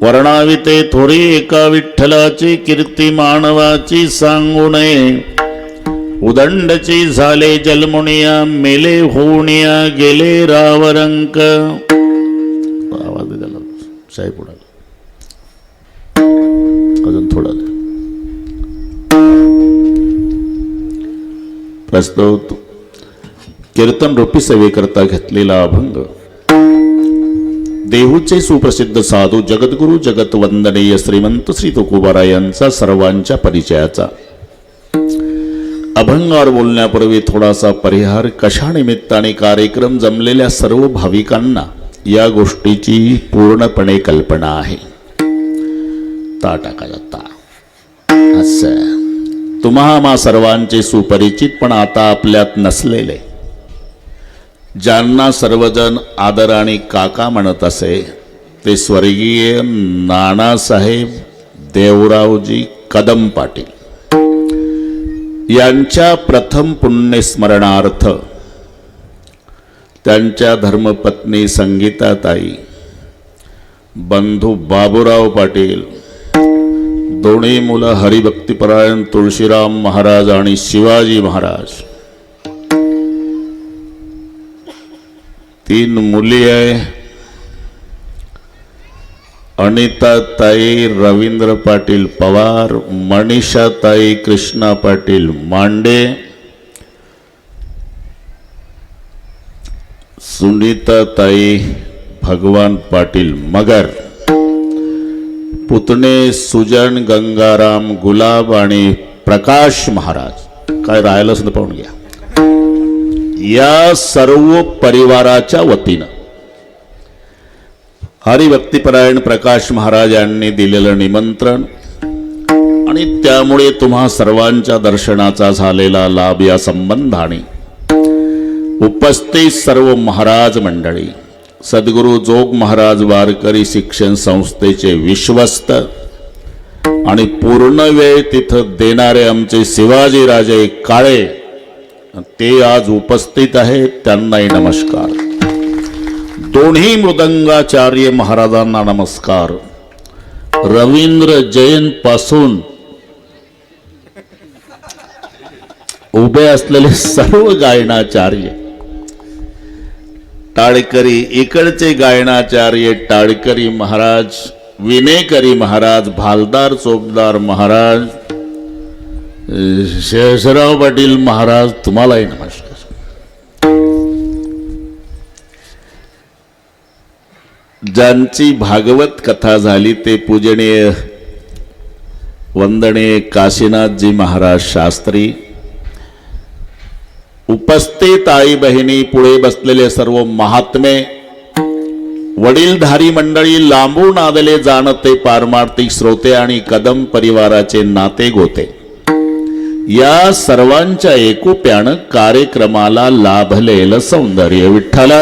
वर्णाविते थोरी एका विठ्ठलाची कीर्ती मानवाची सांगू नये. उदंडची झाले जलमुनिया मेले होऊनिया गेले रावरंक. आवाज द्याला साहेब पुढे अजून थोडा प्रस्तव कीर्तन रूपी सेवेकरता घेतलेला अभंग. देहूचे सुप्रसिद्ध साधू जगद्गुरु जगत वंदनीय श्रीमंत श्री तुकोबाराय यांचा सर्वांच्या परिचयाचा अभंगावर बोलण्यापूर्वी थोडासा परिहार. कशा निमित्ताने कार्यक्रम जमलेल्या सर्व भाविकांना या गोष्टीची पूर्णपणे कल्पना आहे. ता टाका ता असं तुम्हा सर्वांचे सुपरिचित पण आता आपल्यात नसलेले, ज्यांना सर्वजण आदराने काका म्हणत असे, ते स्वर्गीय नानासाहेब देवरावजी कदम पाटील यांच्या प्रथम पुण्यस्मरणार्थ त्यांच्या धर्मपत्नी संगीताताई, बंधू बाबूराव पाटील, दोन्ही मुलं हरिभक्तीपरायण तुळशीराम महाराज आणि शिवाजी महाराज, 3 मुली आहे, अनिताताई रवींद्र पाटील पवार, मनीषाताई कृष्णा पाटील मांडे, सुनीताताई भगवान पाटील मगर, पुतणे सुजन गंगाराम गुलाब आणि प्रकाश महाराज. काय राहिलं असं पाहून घ्या. या सर्व परिवाराच्या वतीनं हरिभक्तीपरायण प्रकाश महाराज यांनी दिलेलं निमंत्रण आणि त्यामुळे तुम्हा सर्वांच्या दर्शनाचा झालेला लाभ या संबंधाने उपस्थित सर्व महाराज मंडळी, सद्गुरु जोग महाराज वारकरी शिक्षण संस्थेचे विश्वस्त आणि पूर्ण वेळ तिथं देणारे आमचे शिवाजीराजे काळे, ते आज उपस्थित आहेत. त्यांनाही नमस्कार. दोन्ही मृदंगाचार्य महाराजांना नमस्कार. रवींद्र जैन पासून उभे असलेले सर्व गायनाचार्य, टाळकरी इकडचे गायनाचार्य टाळकरी महाराज, विनेकरी महाराज, भालदार चोपदार महाराज, शेषराव पाटील महाराज, तुम्हालाही नमस्कार. ज्यांची भागवत कथा झाली ते पूजनीय वंदनीय काशीनाथजी महाराज शास्त्री, उपस्थित आई बहिणी, पुढे बसलेले सर्व महात्मे, वडीलधारी मंडळी, लांबून आलेले जाणते पारमार्थिक श्रोते आणि कदम परिवाराचे नाते गोते, या सर्वांच्या एकोप्यानं कार्यक्रमाला लाभलेलं सौंदर्य. विठ्ठल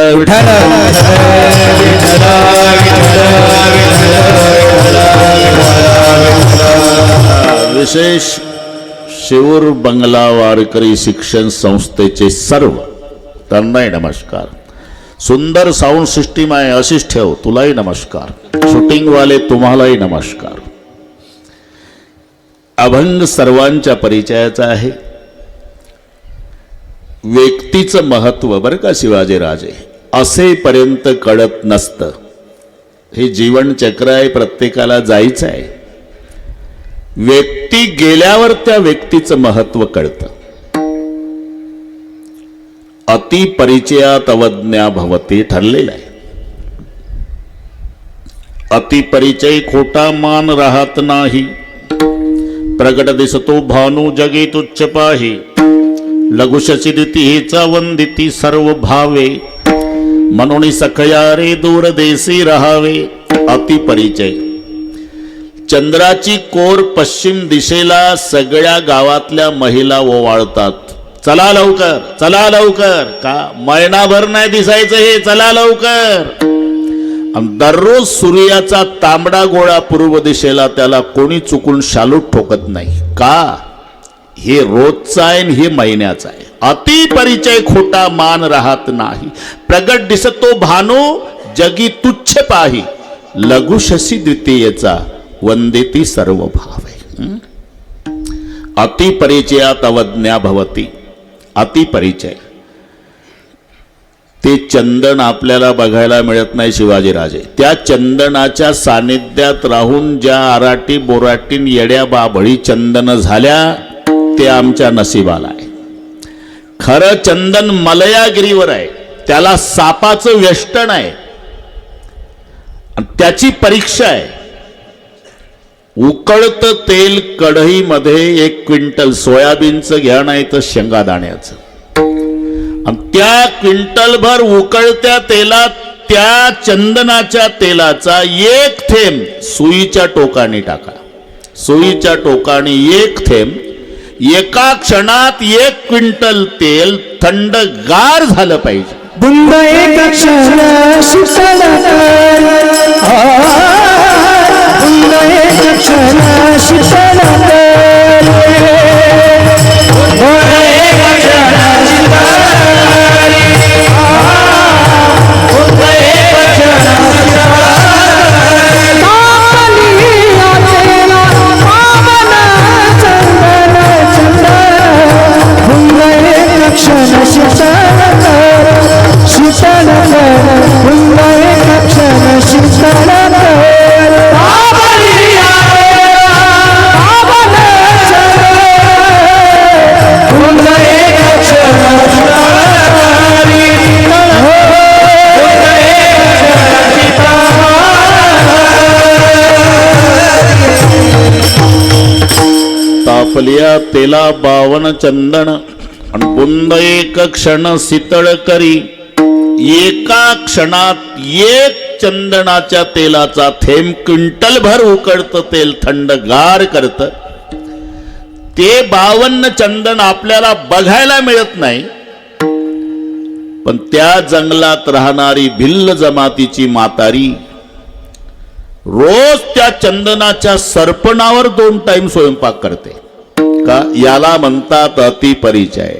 विशेष शिवूर बंगला वारकरी शिक्षण संस्थेचे सर्व, त्यांनाही नमस्कार. सुंदर साऊंड सिस्टीम आहे, अशीच ठेव, तुलाही नमस्कार. शूटिंग वाले तुम्हालाही नमस्कार. अभंग सर्वांच्या परिचयाचा आहे. व्यक्तीचं महत्व बरं का शिवाजीराजे असेपर्यंत कळत नसतं. हे जीवन चक्र आहे, प्रत्येकाला जायचं आहे. व्यक्ती गेल्यावर त्या व्यक्तीचं महत्व कळतं. अति परिचयात अवज्ञा भवती ठरलेलं आहे. अति परिचय खोटा मान राहत नाही. प्रगट दिसतो भानू जगे तुच्छ पाही. लघुशची दिती हेचा वंदिती सर्व भावे. म्हणून सखया रे दूर देशी राहावे. अति परिचय. चंद्राची कोर पश्चिम दिशेला सगळ्या गावातल्या महिला ओवाळतात. चला लवकर, चला लवकर. का महिनाभर नाही दिसायचं हे, चला लवकर. दररोज सूर्याचा तांबडा गोळा पूर्व दिशेला, त्याला कोणी चुकून शालूट ठोकत नाही. का? हे रोजचा आहे, हे महिन्याचा आहे. अति परिचय खोटा मान राहत नाही. प्रगट दिसतो भानू जगी तुच्छ पाही. लघुशसी द्वितीयेचा वंदिती सर्व भावे. अतिपरिचयात अवज्ञा भवती. अतिपरिचय ते चंदन आपल्याला बघायला मिळत नाही शिवाजीराजे. त्या चंदनाच्या सानिध्यात राहून ज्या आराटी बोराटीन येड्या बाभळी चंदन झाल्या ते आमच्या नशिबाला आहे. खरं चंदन मलयागिरीवर आहे, त्याला सापाचं वेष्टन आहे, त्याची परीक्षा आहे. उकळत तेल कढईमध्ये 1 क्विंटल सोयाबीनचं घ्या, नाही तर शेंगादाण्याचं, आणि त्या क्विंटलभर उकळत्या तेलात त्या चंदनाच्या तेलाचा 1 थेंब सुईच्या टोकाने टाका. सुईच्या टोकाने 1 थेंब, एका क्षणात 1 क्विंटल तेल थंडगार झालं पाहिजे. बुंद एक क्षण शीतल कर, बुंद एक क्षण शीतल कर, बुंद एक क्षण शीतल कर, बुंद एक क्षण शीतल कर. कामलिया तेला पावन चंदन चंदन, बुंद एक क्षण शीतल कर, शीतल कर, बुंद एक क्षण शीतल कर. कामलिया पावन चंदन, बुंद एक क्षण शीतल कर, बुंद एक क्षण शीतल. तापलिया तेला 52 चंदन आणि बुंद एक क्षण शीतळ करी. एका क्षणात 1 चंदनाच्या तेलाचा थेंब क्विंटलभर उकळतं तेल थंडगार करतं. ते 52 चंदन आपल्याला बघायला मिळत नाही, पण त्या जंगलात राहणारी भिल्ल जमातीची म्हातारी रोज त्या चंदनाच्या सरपणावर 2 टाइम स्वयंपाक करते. का? याला म्हणतात अतिपरिचय.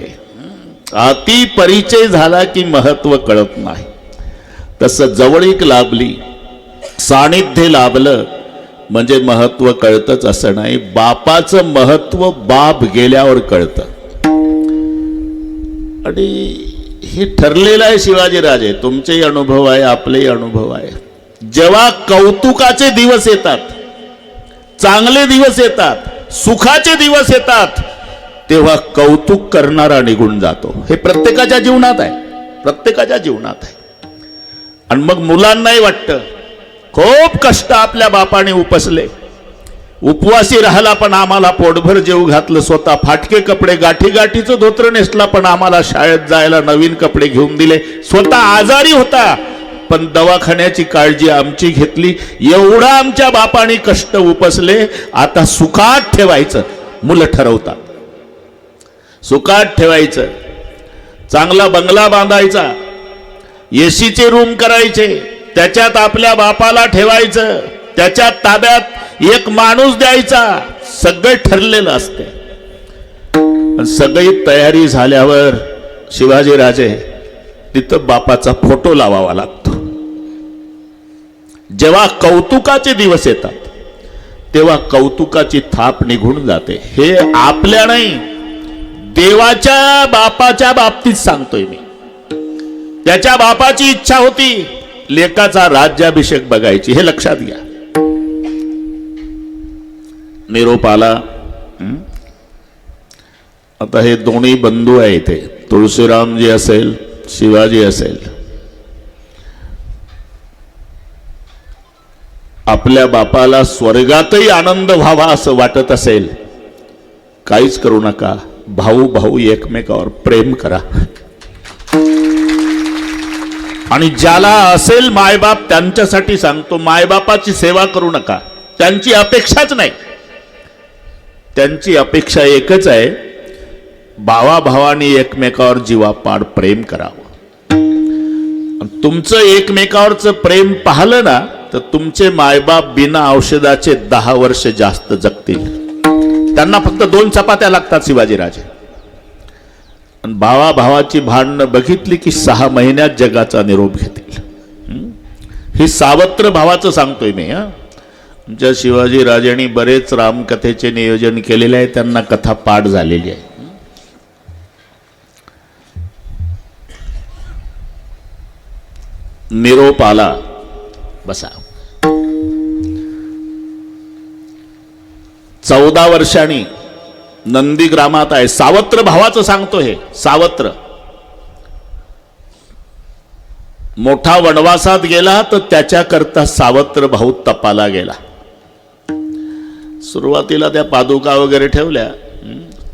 अतिपरिचय झाला की महत्व कळत नाही. तसं जवळीक लाभली, सानिध्य लाभलं म्हणजे महत्व कळतच असं नाही. बापाचं महत्व बाप गेल्यावर कळतं. आणि हे ठरलेलं आहे शिवाजीराजे. तुमचेही अनुभव आहे, आपलेही अनुभव आहे. जेव्हा कौतुकाचे दिवस येतात, चांगले दिवस येतात, सुखाचे दिवस येतात, तेव्हा कौतुक करणारा निघून जातो. हे प्रत्येकाच्या जीवनात आहे, प्रत्येकाच्या जीवनात आहे. आणि मग मुलांनाही वाटतं खूप कष्ट आपल्या बापाने उपसले, उपवासी राहिला पण आम्हाला पोटभर जेव घातलं, स्वतः फाटके कपडे गाठी गाठीचं धोत्र नेसला पण आम्हाला शाळेत जायला नवीन कपडे घेऊन दिले, स्वतः आजारी होता पण दवाखान्याची काळजी आमची घेतली. एवढा आमच्या बापाने कष्ट उपसले. आता सुखात ठेवायचं मुलं ठरवतात. सुखात ठेवायचं, चांगला बंगला बांधायचा, एसीचे रूम करायचे, त्याच्यात आपल्या बापाला ठेवायचं, त्याच्यात ताब्यात 1 माणूस द्यायचा. सगळं ठरलेलं असते. सगळी तयारी झाल्यावर शिवाजीराजे तिथं बापाचा फोटो लावावा लागतो. जेव्हा कौतुकाचे दिवस येतात तेव्हा कौतुकाची थाप निघून जाते. हे आपल्या नाही, देवाच्या बापाच्या बाबतीत सांगतोय मी. त्याच्या बापाची इच्छा होती लेकाचा राज्याभिषेक बघायची. हे लक्षात घ्या. निरोप आला. आता हे दोन्ही बंधू आहे इथे, तुळशीरामजी असेल, शिवाजी असेल. आपल्या बापाला स्वर्गातही आनंद व्हावा असं वाटत असेल, काहीच करू नका. भाऊ भाऊ एकमेकावर प्रेम करा. आणि ज्याला असेल मायबाप त्यांच्यासाठी सांगतो, मायबापाची सेवा करू नका. त्यांची अपेक्षाच नाही. त्यांची अपेक्षा एकच आहे, भावा भावानी एकमेकावर जीवापाड प्रेम करावं. तुमचं एकमेकावरचं प्रेम पाहिलं ना तर तुमचे मायबाप बिना औषधाचे 10 वर्ष जास्त जगतील. त्यांना फक्त 2 चपात्या लागतात शिवाजीराजे. आणि भावा भावाची भांडणं बघितली की 6 महिन्यात जगाचा निरोप घेतील. हे सावत्र भावाचं सांगतोय मी. आमच्या शिवाजी राजांनी बरेच रामकथेचे नियोजन केलेले आहे, त्यांना कथा पाठ झालेली आहे. निरोप आला, बसा. 14 वर्षांनी नंदीग्रामात आहे. सावत्र भावाचं सांगतो हे. सावत्र मोठा वनवासात गेला तर त्याच्याकरता सावत्र भाऊ तपाला गेला. सुरुवातीला त्या पादुका वगैरे ठेवल्या.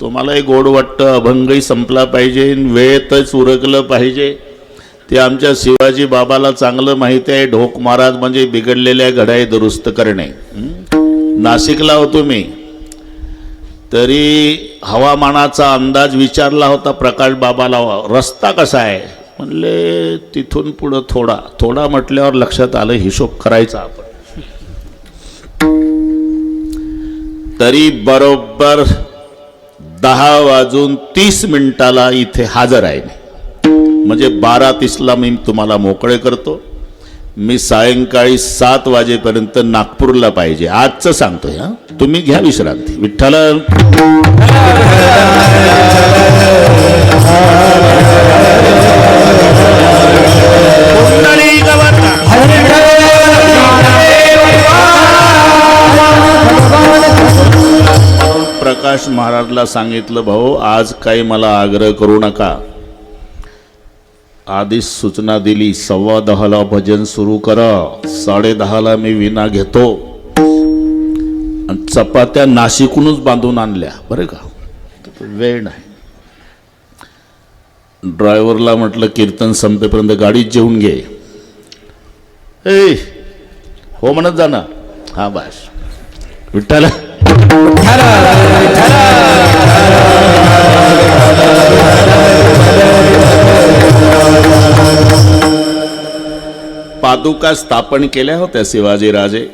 तुम्हालाही गोड वाटतं, अभंगही संपला पाहिजे, वेळेतच उरकलं पाहिजे. ते आमच्या शिवाजी बाबाला चांगलं माहिती आहे. ढोक महाराज म्हणजे बिघडलेल्या घड्याळी दुरुस्त करणे. नाशिकला होतो मी, तरी हवामानाचा अंदाज विचारला होता प्रकाश बाबाला, रस्ता कसा आहे. म्हणले तिथून पुढं थोडा थोडा म्हटल्यावर लक्षात आलं हिशोब करायचा आपण. तरी बरोबर 10:30 इथे हजर आहे. म्हणजे 12:30 मी तुम्हाला मोकळे करतो. मी सायंकाळी 7 वाजेपर्यंत नागपूरला पाहिजे. आजचं सांगतोय. तुम्ही घ्या विश्रांती. विठ्ठल प्रकाश महाराजला सांगितलं, भाऊ आज काही मला आग्रह करू नका. आधीच सूचना दिली, 10:15 भजन सुरू करा, 10:30 मी विना घेतो. आणि चपात्या नाशिकूनच बांधून आणल्या बरं का, वेळ नाही. ड्रायव्हरला म्हटलं कीर्तन संपेपर्यंत गाडीत जेवून घे. हो म्हणत जा ना. हा बस. विठ्ठल पादुका स्थापन केल्या होत्या शिवाजीराजे.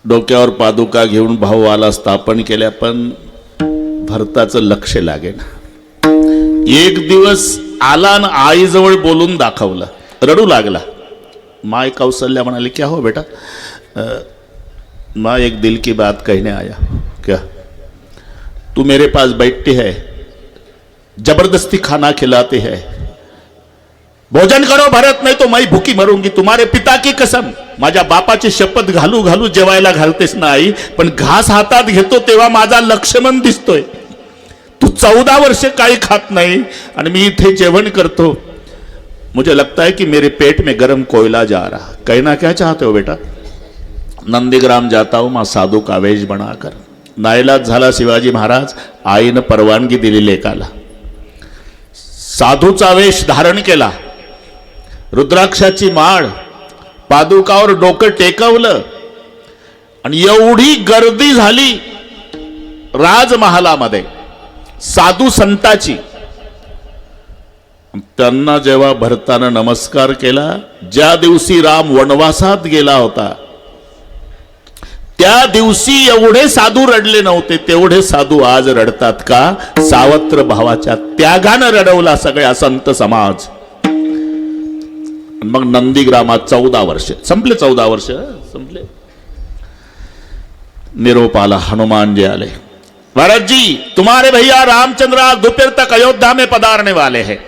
डोक्यावर पादुका घेऊन भाऊ आला, स्थापन केल्या. पण भरताचं लक्ष लागेना. एक दिवस आला आणि आईजवळ बोलून दाखवलं, रडू लागला. माय कौशल्या म्हणाली, क्या हो बेटा. माँ एक दिल की बात कहने आया. क्या. तू मेरे पास बैठती है, जबरदस्ती खाना खिलाते है. भोजन करो भरत, नहीं तो मैं भूखी मरूंगी. तुम्हारे पिता की कसम. माझ्या बापाची शपथ घालू घालू जेवायला घालतेस ना आई, पण घास हातात घेतो तेव्हा माझा लक्ष्मण दिसतोय. तू 14 वर्ष काही खात नाही आणि मी इथे जेवण करतो. मुझे लगता है कि मेरे पेट में गर्म कोयला जा रहा. कहना क्या चाहते हो बेटा. नंदीग्राम जाता हूं मां साधू का वेश बनाकर. नाईलाज झाला शिवाजी महाराज. आईनं परवानगी दिली लेकाला. साधूचा वेश धारण केला, रुद्राक्षाची माळ, पादुकावर डोकं टेकवलं. आणि एवढी गर्दी झाली राजमहालामध्ये साधू संताची. त्यांना जेव्हा भरतानं नमस्कार केला, ज्या दिवशी राम वनवासात गेला होता त्या दिवशी एवढे साधू रडले नव्हते, तेवढे साधू आज रडतात का. सावत्र भावाच्या त्यागानं रडवला सगळ्या संत समाज. मग नंदीग्रामात 14 वर्ष संपले. 14 वर्ष संपले. निरोप आला. हनुमान जी आले. भरत जी, तुम्हारे भैया रामचंद्र आज दोपहर तक अयोध्या में पधारने वाले हैं.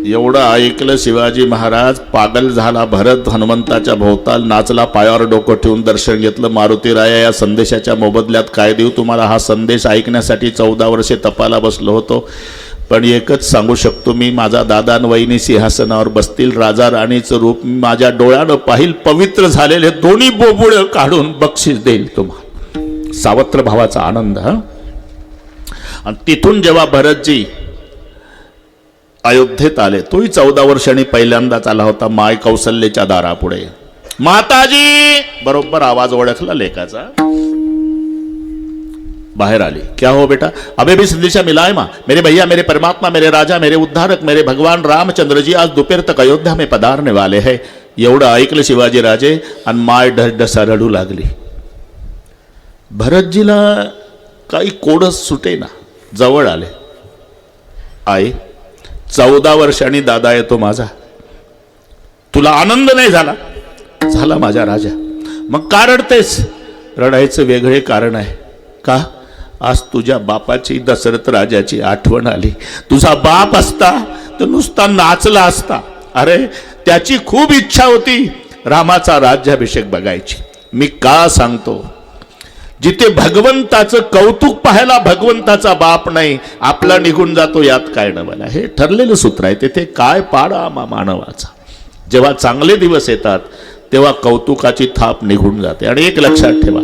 एवढं ऐकलं शिवाजी महाराज पागल झाला. भरत हनुमंताच्या भोवताल नाचला, पायावर डोकं ठेवून दर्शन घेतलं. मारुती राया, या संदेशाच्या मोबदल्यात काय देऊ तुम्हाला. हा संदेश ऐकण्यासाठी 14 वर्षे तपाला बसलो होतो. पण एकच सांगू शकतो मी, माझा दादा वहिनी सिंहासनावर बसतील, राजा राणीचं रूप माझ्या डोळ्यानं पाहिल. पवित्र झालेले दोन्ही बोबुळ काढून बक्षीस देईल तुम्हाला. सावत्र भावाचा आनंद. आणि तिथून जेव्हा भरतजी अयोध्येत आले, तोही 14 वर्षांनी पहिल्यांदाच आला होता. माय कौशल्याच्या दारापुढे. माताजी बरोबर आवाज ओळखला लेकाचा. बाहर आली. क्या हो बेटा. अबे भी संदेशा मिला है माँ. मेरे भैया, मेरे परमात्मा, मेरे राजा, मेरे उद्धारक, मेरे भगवान रामचंद्र जी आज दोपहर तक अयोध्या में पधारने वाले हैं. एवढं ऐकलं शिवाजी राजे आणि माय ढसढसा रडू लागली. भरतजीला काही कोडच सुटेना. जवळ आले. आई, 14 वर्षांनी दादा येतो माझा. तुला आनंद नाही झाला? झाला माझ्या राजा. मग का रडतेस? रडायचं वेगळे कारण आहे. का? आज तुझ्या बापाची, दशरथ राजाची आठवण आली. तुझा बाप असता तर नुसता नाचला असता. अरे त्याची खूप इच्छा होती रामाचा राज्याभिषेक बघायची. मी का सांगतो? जिथे भगवंताचं कौतुक पाहायला भगवंताचा बाप नाही, आपला निघून जातो, यात काय नवल आहे? हे ठरलेलं सूत्र आहे. तेथे काय पाडा मानवाचा. जेव्हा चांगले दिवस येतात तेव्हा कौतुकाची थाप निघून जाते. आणि एक लक्षात ठेवा,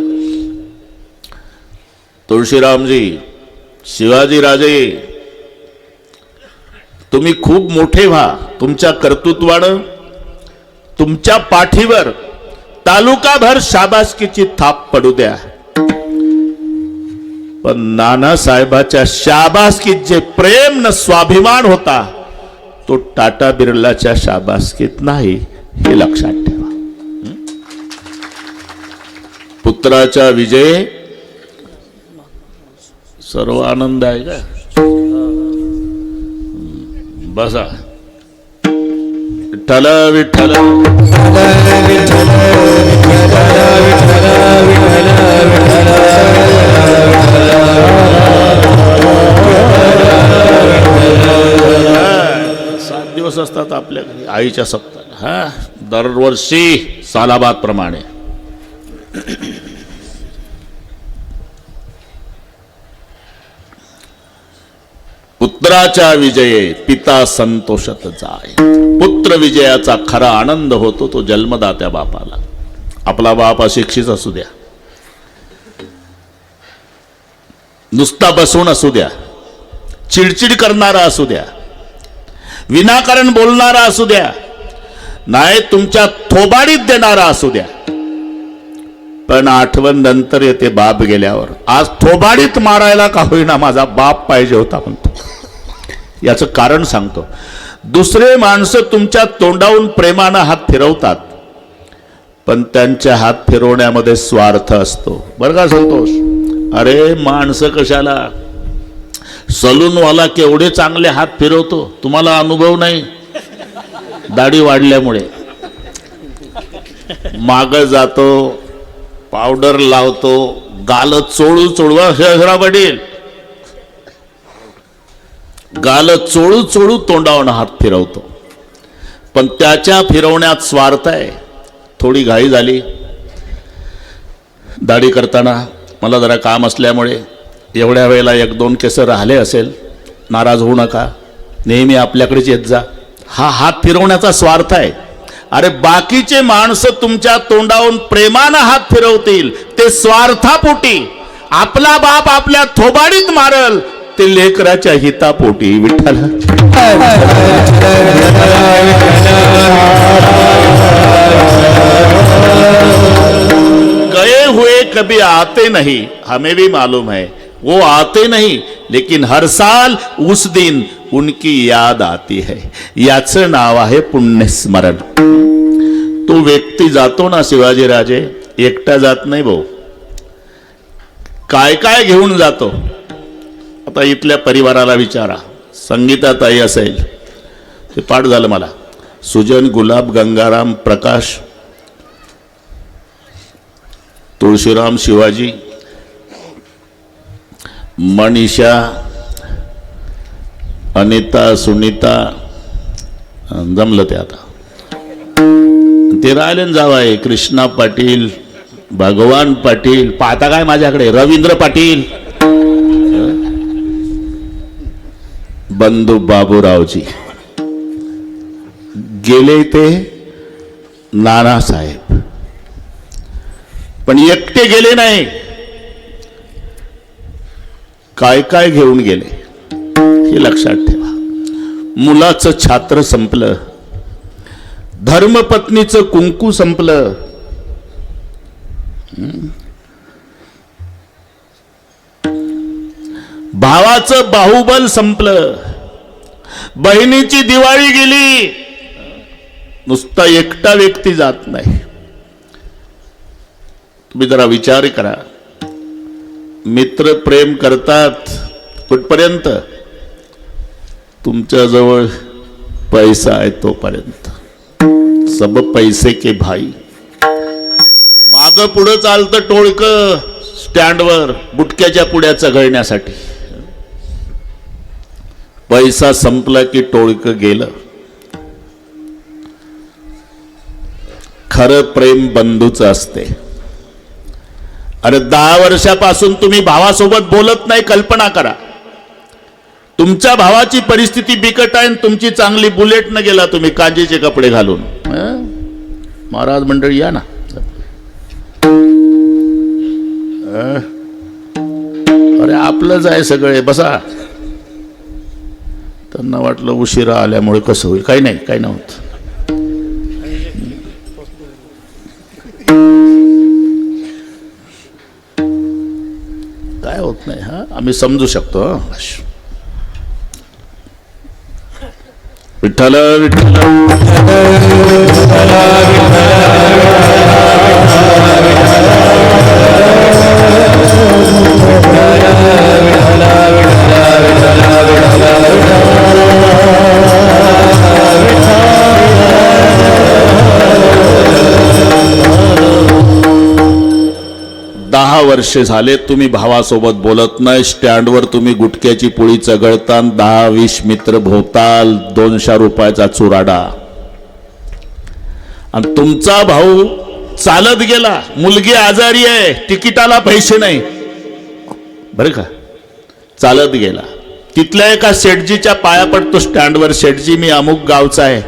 तुळशीरामजी, शिवाजी राजे, तुम्ही खूप मोठे व्हा. तुमच्या कर्तृत्वानं तुमच्या पाठीवर तालुकाभर शाबासकीची थाप पडू द्या. पण नानासाहेबाच्या शाबासकीत जे प्रेम न स्वाभिमान होता तो टाटा बिर्लाच्या शाबासकीत नाही, हे लक्षात ठेवा. पुत्राचा विजय सर्व आनंद आहे का? बसा. विठ्ठल विठ्ठल दिवस असतात आपल्या घरी आईच्या सप्ताह. हा, दरवर्षी सालाबाद प्रमाणे. पुत्राच्या विजये पिता संतोषत जाय. पुत्र विजयाचा खरा आनंद होतो तो जन्मदात्या बापाला. आपला बाप अशिक्षित असू द्या, नुसता बसून असू द्या, चिडचिड करणारा असू द्या, विनाकारण बोलणारा असू द्या, नाही तुमच्या थोबाडीत देणारा असू द्या, पण आठवण नंतर येते बाप गेल्यावर. आज थोबाडीत मारायला का होईना माझा बाप पाहिजे होता म्हणतो. याचं कारण सांगतो. दुसरे माणसं तुमच्या तोंडावून प्रेमानं हात फिरवतात, पण त्यांच्या हात फिरवण्यामध्ये स्वार्थ असतो. बरं का संतोष? अरे माणसं कशाला? सलूनवाला केवढे चांगले हात फिरवतो, तुम्हाला अनुभव नाही. दाढी वाढल्यामुळे माग जातो, पावडर लावतो, गाल चोळू चोळवा वडील, गाल चोळू चोळू तोंडावरून हात फिरवतो, पण त्याच्या फिरवण्यात स्वार्थ आहे. थोडी घाई झाली दाढी करताना, मला जरा काम असल्यामुळे एवढ्या वेळेला 1-2 केस राहिले असेल, नाराज होऊ नका, नेहमी आपल्याकडेच येत जा. हा हात फिरवण्याचा स्वार्थ आहे. अरे बाकीचे माणसं तुमच्या तोंडावरून प्रेमानं हात फिरवतील ते स्वार्थापोटी. आपला बाप आपल्या थोबाडीत मारल ते लेकराच्या हितापोटी. विठ्ठल गए हुए कभी आते नहीं, हमें भी मालूम है वो आते नहीं, लेकिन हर साल उस दिन उनकी याद आती है. याचं नाव आहे पुण्यस्मरण. तो व्यक्ती जातो ना शिवाजी राजे, एकटा जात नाही भाऊ, काय काय घेऊन जातो. आता इथल्या परिवाराला विचारा, संगीताताई असेल, ते पाठ झालं मला, सुजन, गुलाब, गंगाराम, प्रकाश, तुळशीराम, शिवाजी, मनीषा, अनिता, सुनीता, जमलं ते. आता ते राहिले जावाय, कृष्णा पाटील, भगवान पाटील, पाहता काय माझ्याकडे, रवींद्र पाटील, बंधू बाबूरावजी गेले ते नानासाहेब, पण एकटे गेले नाही, काय काय घेऊन गेले हे लक्षात ठेवा. मुलाचं छात्र संपलं, धर्मपत्नीचं कुंकू संपलं, भावाचं बाहुबल संपलं, बहिणीची दिवाळी गेली. नुसता एकटा व्यक्ती जात नाही. तुम्ही जरा विचार करा, मित्र प्रेम करतात कुठपर्यंत? तुमच्या जवळ पैसा आहे तोपर्यंत. सब पैसे के भाई. माग पुढं चालतं टोळकं स्टँडवर बुटक्याच्या पुड्या चघळण्यासाठी. पैसा संपला की टोळकं गेलं. खरं प्रेम बंधूचं असते. अरे 10 वर्षापासून तुम्ही भावासोबत बोलत नाही. कल्पना करा, तुमच्या भावाची परिस्थिती बिकट आहे, तुमची चांगली बुलेट न गेला तुम्ही कांजीचे कपडे घालून. महाराज मंडळी या ना. अरे आपलंच आहे सगळे, बसा. त्यांना वाटलं उशिरा आल्यामुळे कसं होईल. काही नाही, काही नव्हतं. काय होत नाही. हा आम्ही समजू शकतो. विठ्ठल विठ्ठल वर्षे झाले तुम्ही भावासोबत बोलत नाही. स्टँडवर तुम्ही गुटक्याची पोळी चघळता. 10-20 मित्र भोवताल. 200 रुपयाचा चुराडा. आणि तुमचा भाऊ चालत गेला. मुलगी आजारी आहे, तिकिटाला पैसे नाही, बरं का. चालत गेला. तिथल्या एका शेठजीच्या पाया पडतो स्टँडवर. शेठजी, मी अमुक गावचा आहे,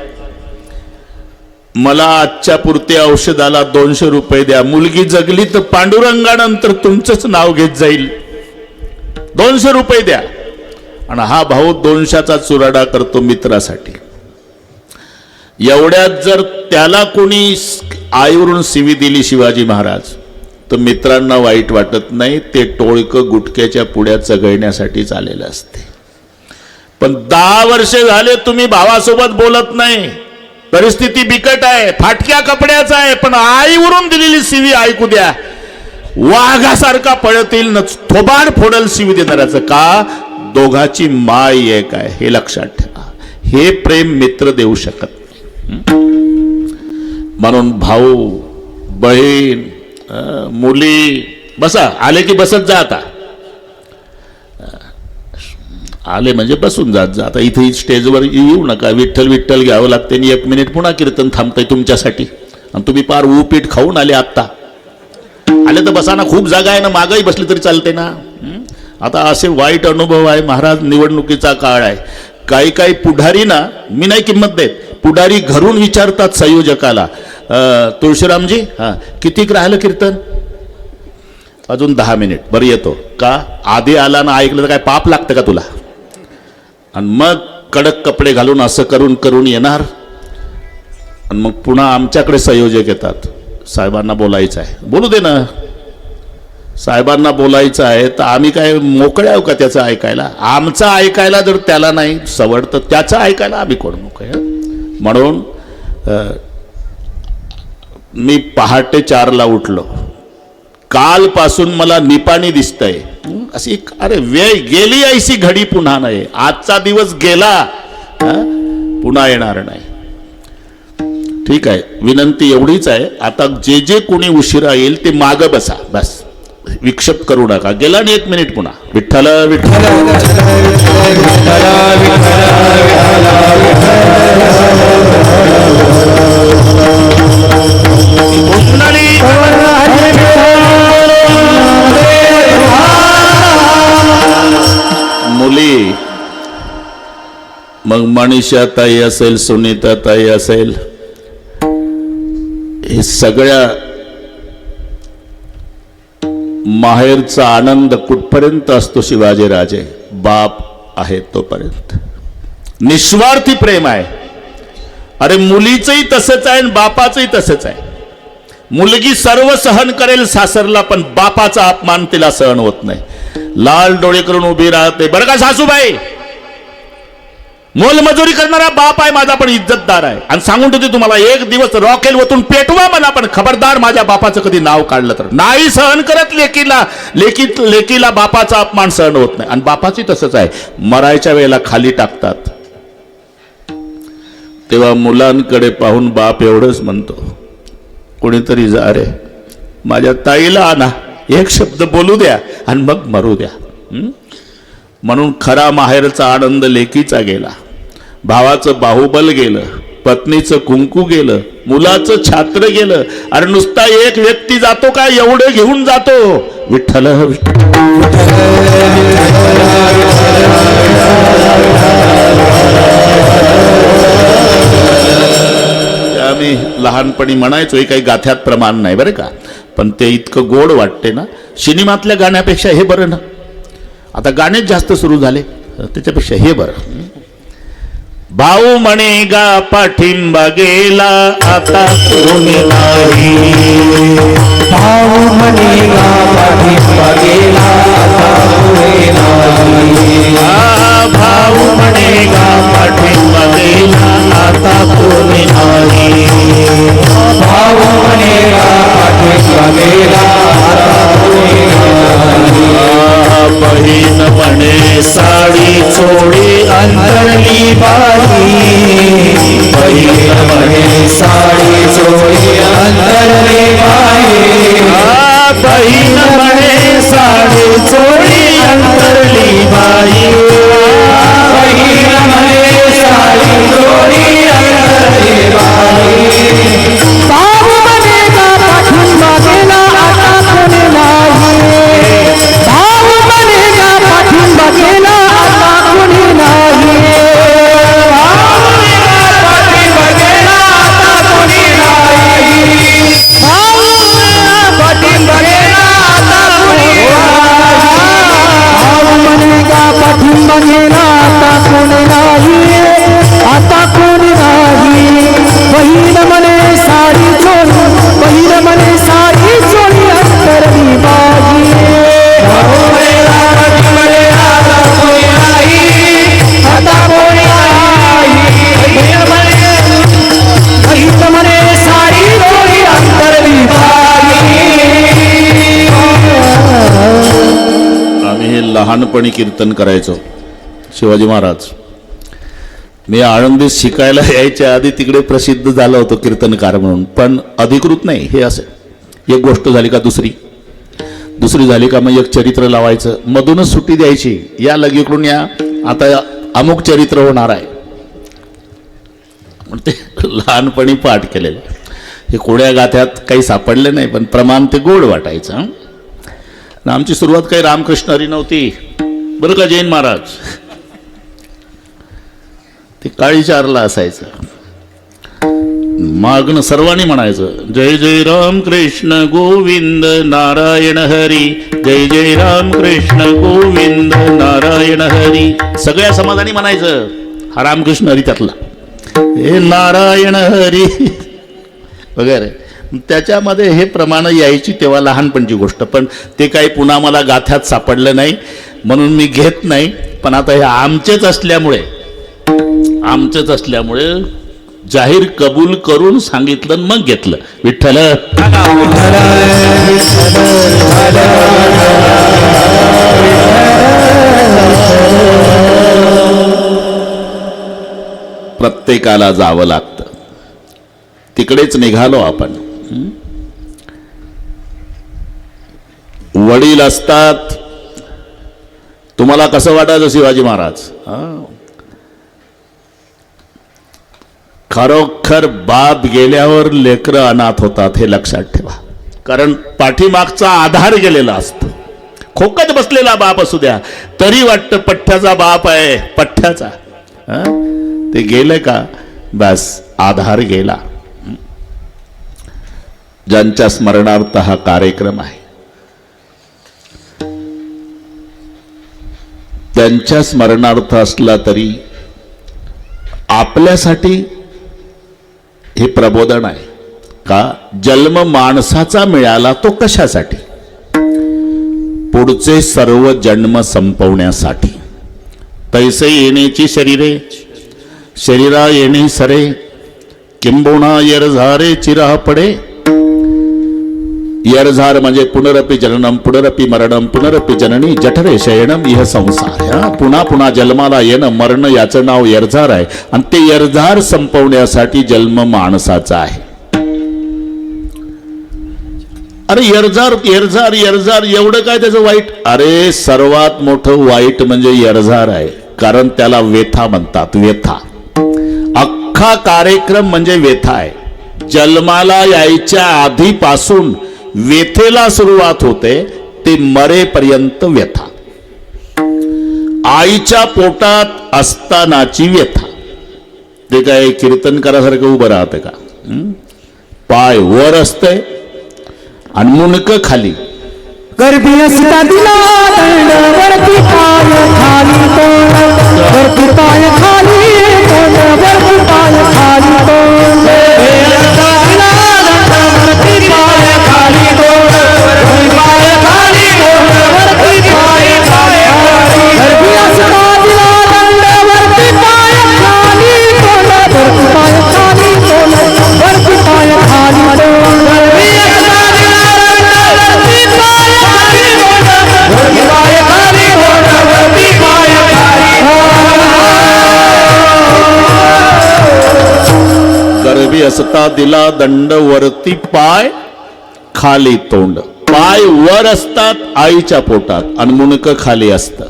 मला आजच्या पुरते औषधाला 200 रुपये द्या. मुलगी जगली तर पांडुरंगानंतर तुमचंच नाव घेत जाईल. 200 रुपये द्या. आणि हा भाऊ 200चा चुराडा करतो मित्रासाठी. एवढ्यात जर त्याला कोणी आईवरून शिवी दिली शिवाजी महाराज, तर मित्रांना वाईट वाटत नाही. ते टोळकं गुटक्याच्या पुड्या चघळण्यासाठी आलेलं असते. पण 10 वर्षे झाले तुम्ही भावासोबत बोलत नाही. परिस्थिती बिकट आहे, फाटक्या कपड्याचा आहे, पण आईवरून दिलेली शिवी ऐकू द्या. वाघासारखा पळत येईल न थोबाड फोडल शिवी देणाऱ्याचं. का? दोघाची माय एक आहे, हे लक्षात ठेवा. हे प्रेम मित्र देऊ शकत. म्हणून भाऊ, बहीण, मुली, बसा. आले की बसत जा. आता आले म्हणजे बसून जात जा. आता इथे स्टेजवर येऊ नका. विठ्ठल विठ्ठल घ्यावं लागते. 1 मिनिट पुन्हा कीर्तन थांबतंय तुमच्यासाठी. आणि तुम्ही पार ऊपीठ खाऊन आले. आत्ता आले तर बसा ना. खूप जागा आहे ना, मागही बसली तरी चालते ना. आता असे वाईट अनुभव आहे महाराज. निवडणुकीचा काळ आहे. काही पुढारी ना, मी नाही किंमत देत, पुढारी घरून विचारतात संयोजकाला, तुळशीरामजी कितीक राहिलं कीर्तन? अजून 10 मिनिट. बरं येतो का? आधी आला ना ऐकलं तर काय पाप लागतं का तुला? आणि मग कडक कपडे घालून असं करून करून येणार. आणि मग पुन्हा आमच्याकडे संयोजक येतात. साहेबांना बोलायचं आहे. बोलू दे ना. साहेबांना बोलायचं आहे तर आम्ही काय मोकळे आहो का त्याचं ऐकायला? आमचं ऐकायला जर त्याला नाही सवड तर त्याचं ऐकायला आम्ही कोण मोकळे? म्हणून मी पहाटे 4ला उठलो. कालपासून मला निपाणी दिसतंय. अशी अरे वेळ गेली ऐशी घडी पुन्हा नाही. आजचा दिवस गेला, पुन्हा येणार नाही. ठीक आहे. विनंती एवढीच आहे, आता जे कोणी उशिरा येईल ते मागं बसा. बस विक्षेप करू नका. गेला नाही 1 मिनिट पुन्हा. विठ्ठल विठ्ठल मुली, मग मनीषा ताई असेल, सुनीता ताई असेल, हे सगळ्या माहेरचा आनंद कुठपर्यंत असतो शिवाजीराजे? बाप आहे तोपर्यंत. निस्वार्थी प्रेम आहे. अरे मुलीचंही तसंच आहे आणि बापाचंही तसंच आहे. मुलगी सर्व सहन करेल सासरला, पण बापाचा अपमान तिला सहन होत नाही. लाल डोळे करून उभी राहते. बरं का सासूबाई, मोलमजुरी करणारा बाप आहे माझा, पण इज्जतदार आहे. आणि सांगून ठेवते तुम्हाला, एक दिवस रॉकेल वतून पेटवा मला, पण खबरदार माझ्या बापाचं कधी नाव काढलं तर. नाही सहन करत लेकीला बापाचा अपमान सहन होत नाही. आणि बापाची तसंच आहे. मरायच्या वेळेला खाली टाकतात. तेव्हा मुलांकडे पाहून बाप एवढंच म्हणतो, कोणीतरी जा रे, माझ्या ताईला आणा, एक शब्द बोलू द्या आणि मग मरू द्या. म्हणून खरा माहेरचा आनंद लेकीचा गेला, भावाचं बाहुबल गेलं, पत्नीचं कुंकू गेलं, मुलाचं छात्र गेलं. अरे नुसता एक व्यक्ती जातो का, एवढे घेऊन जातो. विठ्ठल आम्ही लहानपणी म्हणायचो, हे काही गाथ्यात प्रमाण नाही बरं का, पण ते इतकं गोड वाटते ना. सिनेमातल्या गाण्यापेक्षा हे बरं ना. आता गाणेच जास्त सुरू झाले, त्याच्यापेक्षा हे बरं. भाऊ म्हणे गा पाठिंबा गेला, आता कोणी नाही. भाऊ म्हणे गा पाठिंबा गेला, आता कोणी नाही. भाऊ म्हणे गा पाठिंबा गेला, आता कोणी नाही. भाऊ म्हणे गा पाठिंबा गेला, आता कोणी नाही. बहीण म्हणे साडी चोळी अंतरली बाई, बहीण म्हणे साडी चोळी अंतरली बाई. बहीण म्हणे साडी चोळी अंतरली बाई. बहीण म्हणे साडी चोळी अंतरली बाई. भाऊ म्हणे गा पाठिंबा गेला, आता कोणी नाही. भाऊ म्हणे गा पाठिंबा गेला, आता कोणी नाही. भाऊ म्हणे गा पाठिंबा गेला, आता कोणी नाही. भाऊ पाठिंबा गेला, आता कोणी नाही. भाऊ म्हणे गा पाठिंबा गेला, आता कोणी नाही. आता कोणी नाही. बहीण म्हणे साडी चोळी, बहीण म्हणे साडी चोळी अंतरली बाई. भाऊ म्हणे गा पाठिंबा गेला, आता कोणी नाही. आता कोणी नाही. बहीण म्हणे साडी चोळी अंतरली बाई. आम्ही हे लहानपणी कीर्तन करायचो. शिवाजी महाराज, मी आळंदीत शिकायला यायच्या आधी तिकडे प्रसिद्ध झालं होतं कीर्तनकार म्हणून, पण अधिकृत नाही. हे असं एक गोष्ट झाली का दुसरी झाली का मग एक चरित्र लावायचं, मधूनच सुट्टी द्यायची, या लगेकडून या, आता अमुक चरित्र होणार आहे. ते लहानपणी पाठ केलेलं. हे कोड्या गाथ्यात काही सापडले नाही, पण प्रमाण ते गोड वाटायचं. आमची सुरुवात काही रामकृष्ण हरी नव्हती बरं का. जैन महाराज ते काळीचारला असायचं. मागणं सर्वांनी म्हणायचं, जय जय राम कृष्ण गोविंद नारायण हरी, जय जय राम कृष्ण गोविंद नारायण हरी. सगळ्या समाजाने म्हणायचं. हा रामकृष्ण हरी त्यातला, हे नारायण हरी वगैरे. त्याच्यामध्ये हे प्रमाण यायची तेव्हा लहानपणची गोष्ट, पण ते काही पुन्हा मला गाथ्यात सापडलं नाही म्हणून मी घेत नाही. पण आता हे आमचेच असल्यामुळे जाहीर कबूल करून सांगितलं, मग घेतलं. विठ्ठल प्रत्येकाला जावं लागतं, तिकडेच निघालो आपण. वडील असतात. तुम्हाला कसं वाटायचं शिवाजी महाराज? खरोखर बाप गेल्यावर लेकरं अनाथ होतात, हे लक्षात ठेवा. कारण पाठीमागचा आधार गेलेला असतो. खोकत बसलेला बाप असू द्या तरी वाटतं पठ्ठ्याचा बाप आहे, पठ्ठ्याचा. ते गेले का बस आधार गेला. ज्यांच्या स्मरणार्थ हा कार्यक्रम आहे, त्यांच्या स्मरणार्थ असला तरी आपल्यासाठी हे प्रबोधन आहे. का जन्म माणसाचा मिळाला तो कशासाठी? पुढचे सर्व जन्म संपवण्यासाठी. तैसे येण्याची शरीरे, शरीरा येणे सरे, किंबोणा येर झारे चिरा पडे. यरझार म्हणजे पुनरपि जननम पुनरपि मरणम पुनरपि जननी जठरे शयनम इह संसार. पुन्हा पुन्हा जन्माला येणं मरण याचं नाव यरझार आहे आणि ते यरझार संपवण्यासाठी जन्म माणसाचा आहे. अरे यरझार यरझार यरझार एवढं काय त्याचं वाईट? अरे सर्वात मोठं वाईट म्हणजे यरझार आहे, कारण त्याला व्यथा म्हणतात. व्यथा, अख्खा कार्यक्रम म्हणजे व्यथा आहे. जन्माला यायच्या आधीपासून व्यथेला सुरुवात होते ते मरेपर्यंत व्यथा. आईच्या पोटात असतानाची व्यथा. ते काय कीर्तनकारासारखं उभं राहतं का? पाय वर असतंय आणि मुंडकं खाली. गर्भी असता दिला दंड वरती पाय खाली तोंड, वरती पाय खाली तोंड, वरती पाय खाली तोंड. वरती पाय खाली तोंड, वरती पाय खाली तोंड, वरती पाय खाली तोंड. गर्भी असता दिला दंड वरती पाय खाली तोंड, वरती पाय खाली तोंड, वरती पाय खाली तोंड. गर्भी असता दिला दंड वरती पाय खाली तोंड. पाय वर असतात आईच्या पोटात आणि मुंडकं खाली असतं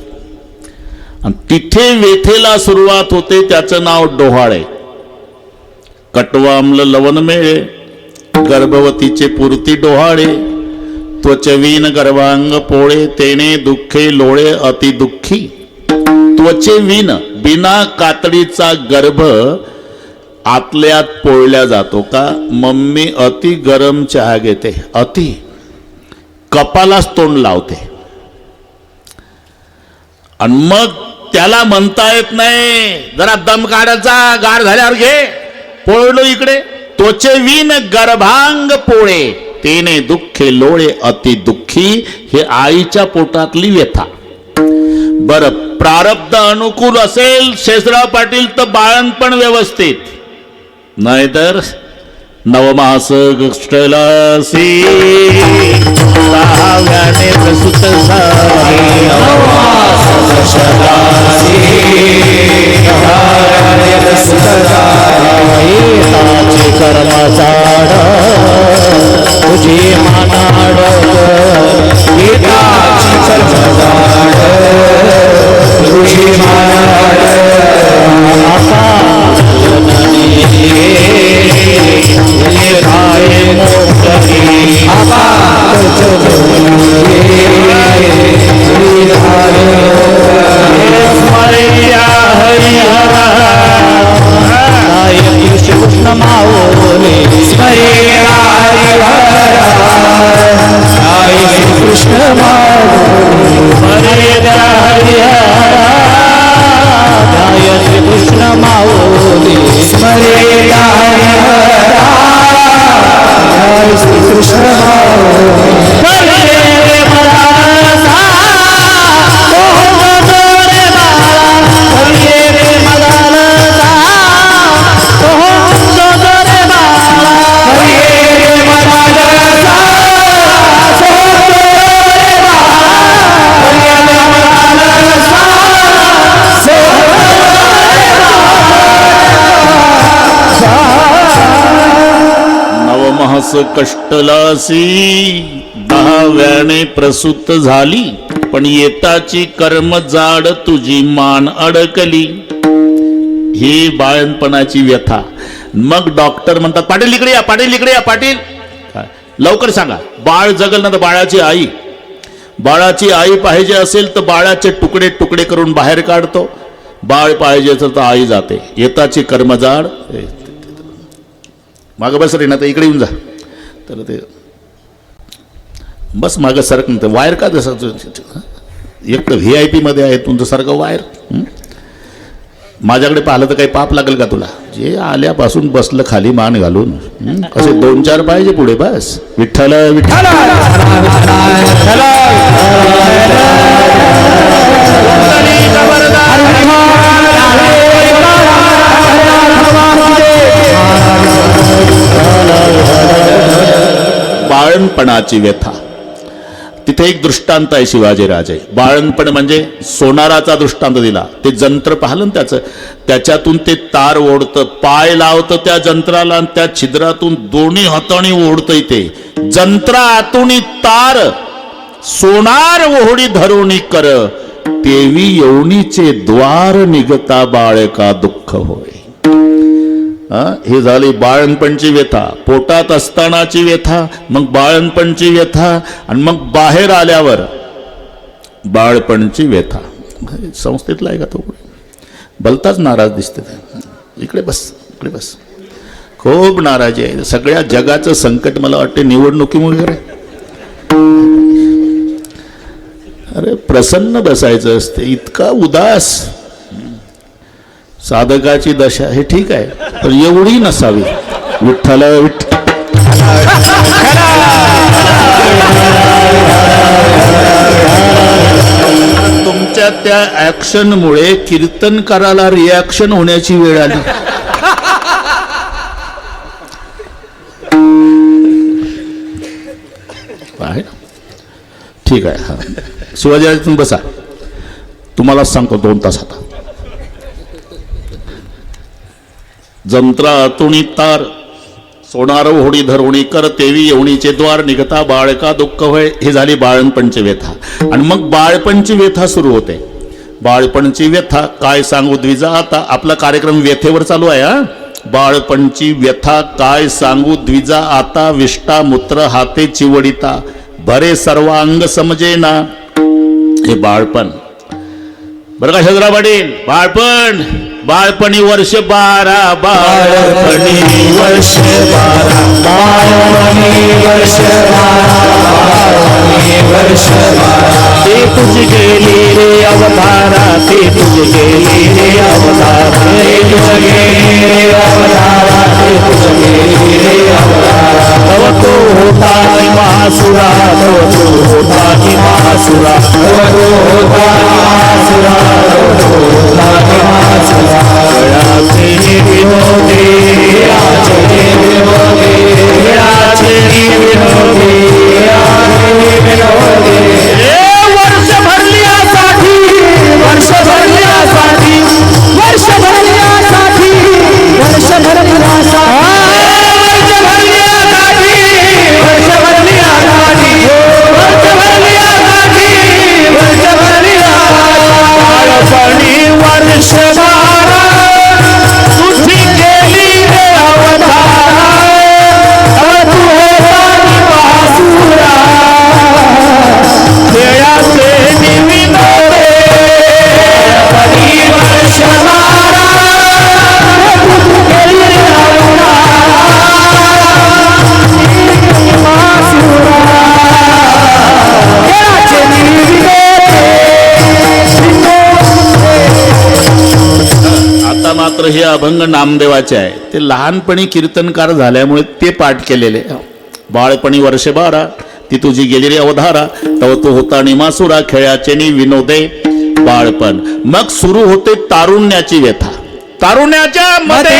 आणि तिथे वेथेला सुरुवात होते. त्याचं नाव डोहाळे. कटवामल लवण मेळे गर्भवतीचे पुरती डोहाळे. त्वचवीन गर्भांग पोळे तेने दुःखे लोळे अति दुःखी. त्वचेवीन बिना कातडीचा गर्भ आतल्यात पोळल्या जातो का? मम्मी अति गरम चहा घेते, अति कपालाच तोंड लावते आणि मग त्याला म्हणता येत नाही जरा दम काढायचा, गार झाल्यावर घे, पोळलो इकडे. त्वचेवीन गर्भांग पोळे तेने दुःखे लोळे अति दुःखी. हे आईच्या पोटातली व्यथा. बर, प्रारब्ध अनुकूल असेल शेषराव पाटील तर बाळणपण व्यवस्थित, नाहीतर नवमास गोष्टलासी दहाव्याने प्रसूत झाली. नवमास गोष्टलासी दहाव्याने प्रसूत झाली. ताची कर्म जाड तुझी मानाड, गीताची कर्म जाड तुझी मानाड. कृष्ण माऊली कृष्ण माऊली कृष्ण माऊली स्मरे कृष्ण नवमास कष्टलासी दहाव्याने प्रसूत झाली. पण येताची कर्म जाड तुझी मान अडकली. ही बाळणपणाची व्यथा. मग डॉक्टर म्हणतात पाटील इकडे या, पाटील इकडे या, पाटील लवकर सांगा बाळ जगल ना तर बाळाची आई पाहिजे असेल तर बाळाचे तुकडे तुकडे करून बाहेर काढतो. बाळ पाहिजे असेल तर आई जाते. येताची कर्मजाड मागं बस रे ना तर इकडे येऊन जा. तर ते बस मागं सरक नव्हतं. वायर का जसं एक तर VIP मध्ये आहे तुमचं सारखं वायर. माझ्याकडे पाहिलं तर काही पाप लागेल का तुला? जे आल्यापासून बसलं खाली मान घालून. असे 2-4 पाहिजे पुढे बस. विठ्ठल विठ्ठल बाळणपणाची व्यथा. तिथे एक दृष्टांत आहे शिवाजीराजे. बाळणपण म्हणजे सोनाराचा दृष्टांत दिला. ते जंत्र पाहिलं ना त्याच्यातून ते तार ओढतं, पाय लावतं त्या जंत्राला आणि त्या छिद्रातून दोन्ही हाताने ओढतं. ते जंत्रातून तार सोनार ओढी धरुणी कर, तेवी यवनीचे द्वार निघता बाळका दुःख होय. हे झाली बाळणपणची व्यथा. पोटात असतानाची व्यथा, मग बाळणपणची व्यथा, आणि मग बाहेर आल्यावर बाळपणची व्यथा. संस्थेतला आहे का तो? भलताच नाराज दिसते. इकडे बस, इकडे बस. खूप नाराजी आहे. सगळ्या जगाचं संकट मला वाटते निवडणुकीमुळे वगैरे. अरे प्रसन्न बसायचं असते, इतका उदास. साधकाची दशा हे ठीक आहे, पण एवढी नसावी. विठ्ठल विठ्ठल. तुमच्या त्या ऍक्शनमुळे कीर्तनकाराला रिॲक्शन होण्याची वेळ आली. आहे ना? ठीक आहे. हा शिवाजी तुम्ही बसा, तुम्हाला सांगतो 2 तास आता. जंत्रातुणी तार सोनार होडी धरुणी कर, तेवी यवनीचे द्वार निघता बाळका दुःख होय. हे झाली बाळणपणची व्यथा. आणि मग बाळपणची व्यथा सुरू होते. बाळपणची व्यथा काय सांगू द्विजा आता. आपला कार्यक्रम व्यथेवर चालू आहे. हा बाळपणची व्यथा काय सांगू द्विजा आता, विष्टा मूत्र हाते चिवडिता, भरे सर्वांग समजेना. हे बाळपण बरं का शेजरा पाटील. बाळपण, बाळपणी वर्ष 12, बाळपणी वर्ष 12, बाळपणी वर्ष 12, ते तुझी गेली रे अवतारा, ते तुझी गेली रे अवतारा, ते तुझी गेली रे अवतारा, ते तुझी गेली रे अवतारा. तव तो होता महासुरा, तव तो होता महासुरा, तव तो होता महासुरा, तव तो होता महासुरा. गळाचे विनोदे, गळाचे विनोदे, गळाचे विनोदे, गळाचे विनोदे. वर्ष भरल्यासाठी, वर्ष भरल्यासाठी, वर्ष भरल्यासाठी, वर्ष भरल्यासाठी, वर्ष भरल्यासाठी, वर्ष भरल्यासाठी, वर्ष भरल्यासाठी, वर्ष भरल्यासाठी. बाळपणी वर्ष 12, तुझी गेली रे अवतारा, तू होता महासुरा, खेळाचे निविनोदे. बाळपणी वर्ष 12, तुझी गेली रे अवतारा, महासुरा, खेळाचे निविनोदे. आता मात्र हे अभंग नामदेवाचे आहे. ते लहानपणी कीर्तनकार झाल्यामुळे ते पाठ केलेले. बाळपणी वर्ष 12, ती तुझी गेली रे अवधारा, तव तो होता निमासुरा, खेळाचे नि विनोदे. बाळपण. मग सुरू होते तारुण्याची व्यथा. तारुण्याच्या मध्ये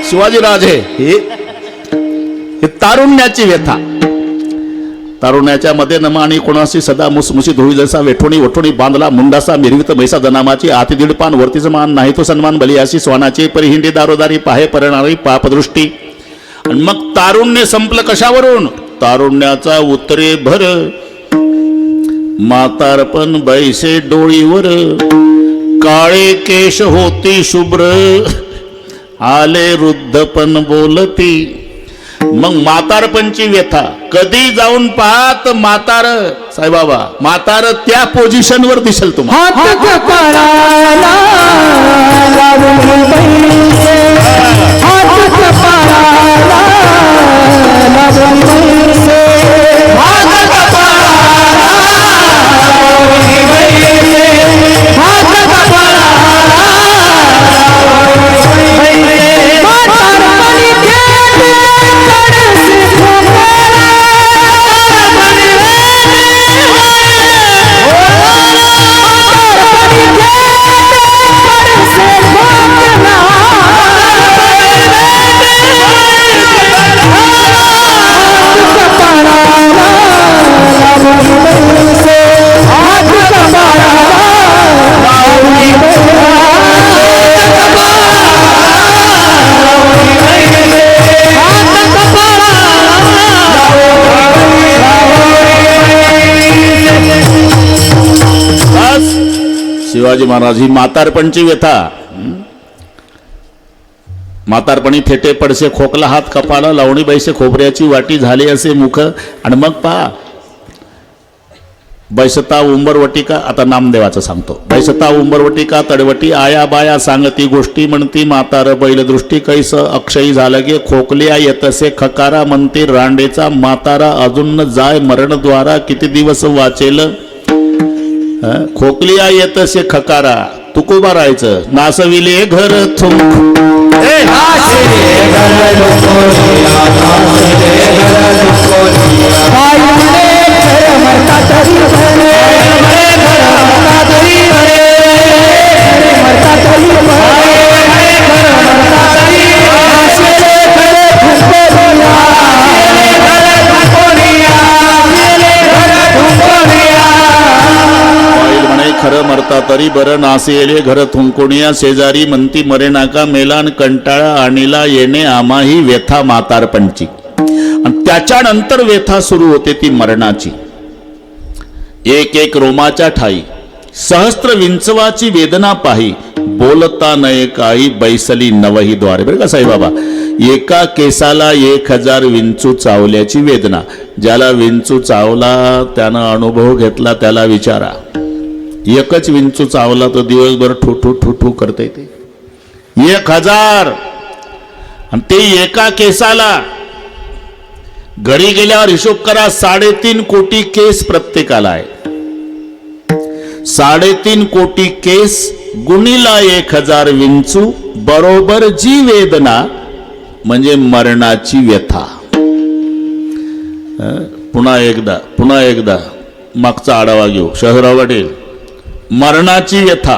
शिवाजीराजे हे तारुण्याची व्यथा. तारुण्याच्या मध्ये नमानी कोणाशी सदा मुसमुशीत होई जसा वेठोणी वठोणी बांधला मुंडासा मिरवित मैसा जनामाची आती दीड पान वरतीच मान नाही तो सन्मान बलियाशी स्वानाची परिहिंडी दारोदारी पाहे परणारी पापदृष्टी. आणि मग तारुण्य संपलं कशावरून? तारुण्याचा उतरे भर म्हातारपण बैसे डोळीवर काळे केश होती शुभ्र आले वृद्धपण बोलती. मग म्हातारपणची व्यथा कधी जाऊन पाहत म्हातार साईबाबा म्हातार त्या पोझिशनवर दिसेल तुम्हाला. हात कपाळाला लावून बैसे, हात कपाळाला लावून बैसे, हात कपाळाला लावून बैसे, हात कपाळाला लावून बैसे. म्हातारपणी खेळते कडसे खोकला, म्हातारपणी शिवाजी महाराज ही म्हातारपणची व्यथा. म्हातारपणी थेटे पडसे खोकला हात कपाळा लावणी बैसे खोबऱ्याची वाटी झाली असे मुख. आणि मग पहा बैसता उंबरवटिका. आता नामदेवाचं सांगतो. बैसता उंबरवटिका तडवटी आया बाया सांगती गोष्टी म्हणती म्हातार बैलदृष्टी कैस अक्षयी झालं गे खोकल्या येतसे खकारा म्हणते रांडेचा म्हातारा अजून जाय मरणद्वारा किती दिवस वाचेल. खोकलिया येतसे खकारा तुकोबा राहायचं नासविले घर थुंक खरं मरता तरी बरं नासेले घर थुंकुणिया शेजारी म्हणती मरे नाका मेलान कंटाळा आणीला येणे आम्हाही व्यथा म्हातारपणची. आणि त्याच्यानंतर व्यथा सुरू होते ती मरणाची. एक एक रोमाच्या ठाई सहस्त्र विंचवाची वेदना पाही बोलता नये काही बैसली नवही द्वारे. बरं का साईबाबा एका केसाला 1000 विंचू चावल्याची वेदना. ज्याला विंचू चावला त्यानं अनुभव घेतला त्याला विचारा. एकच विंचू चावला तर दिवसभर ठू ठू ठू ठू करते ते 1000 आणि ते एका केसाला. घरी गेल्यावर हिशोब करा 3.5 कोटी केस प्रत्येकाला आहे. 3.5 कोटी केस गुणीला 1000 विंचू बरोबर जी वेदना म्हणजे मरणाची व्यथा. पुन्हा एकदा मागचा आढावा घेऊ. शहराव वाटेल मरणाची व्यथा,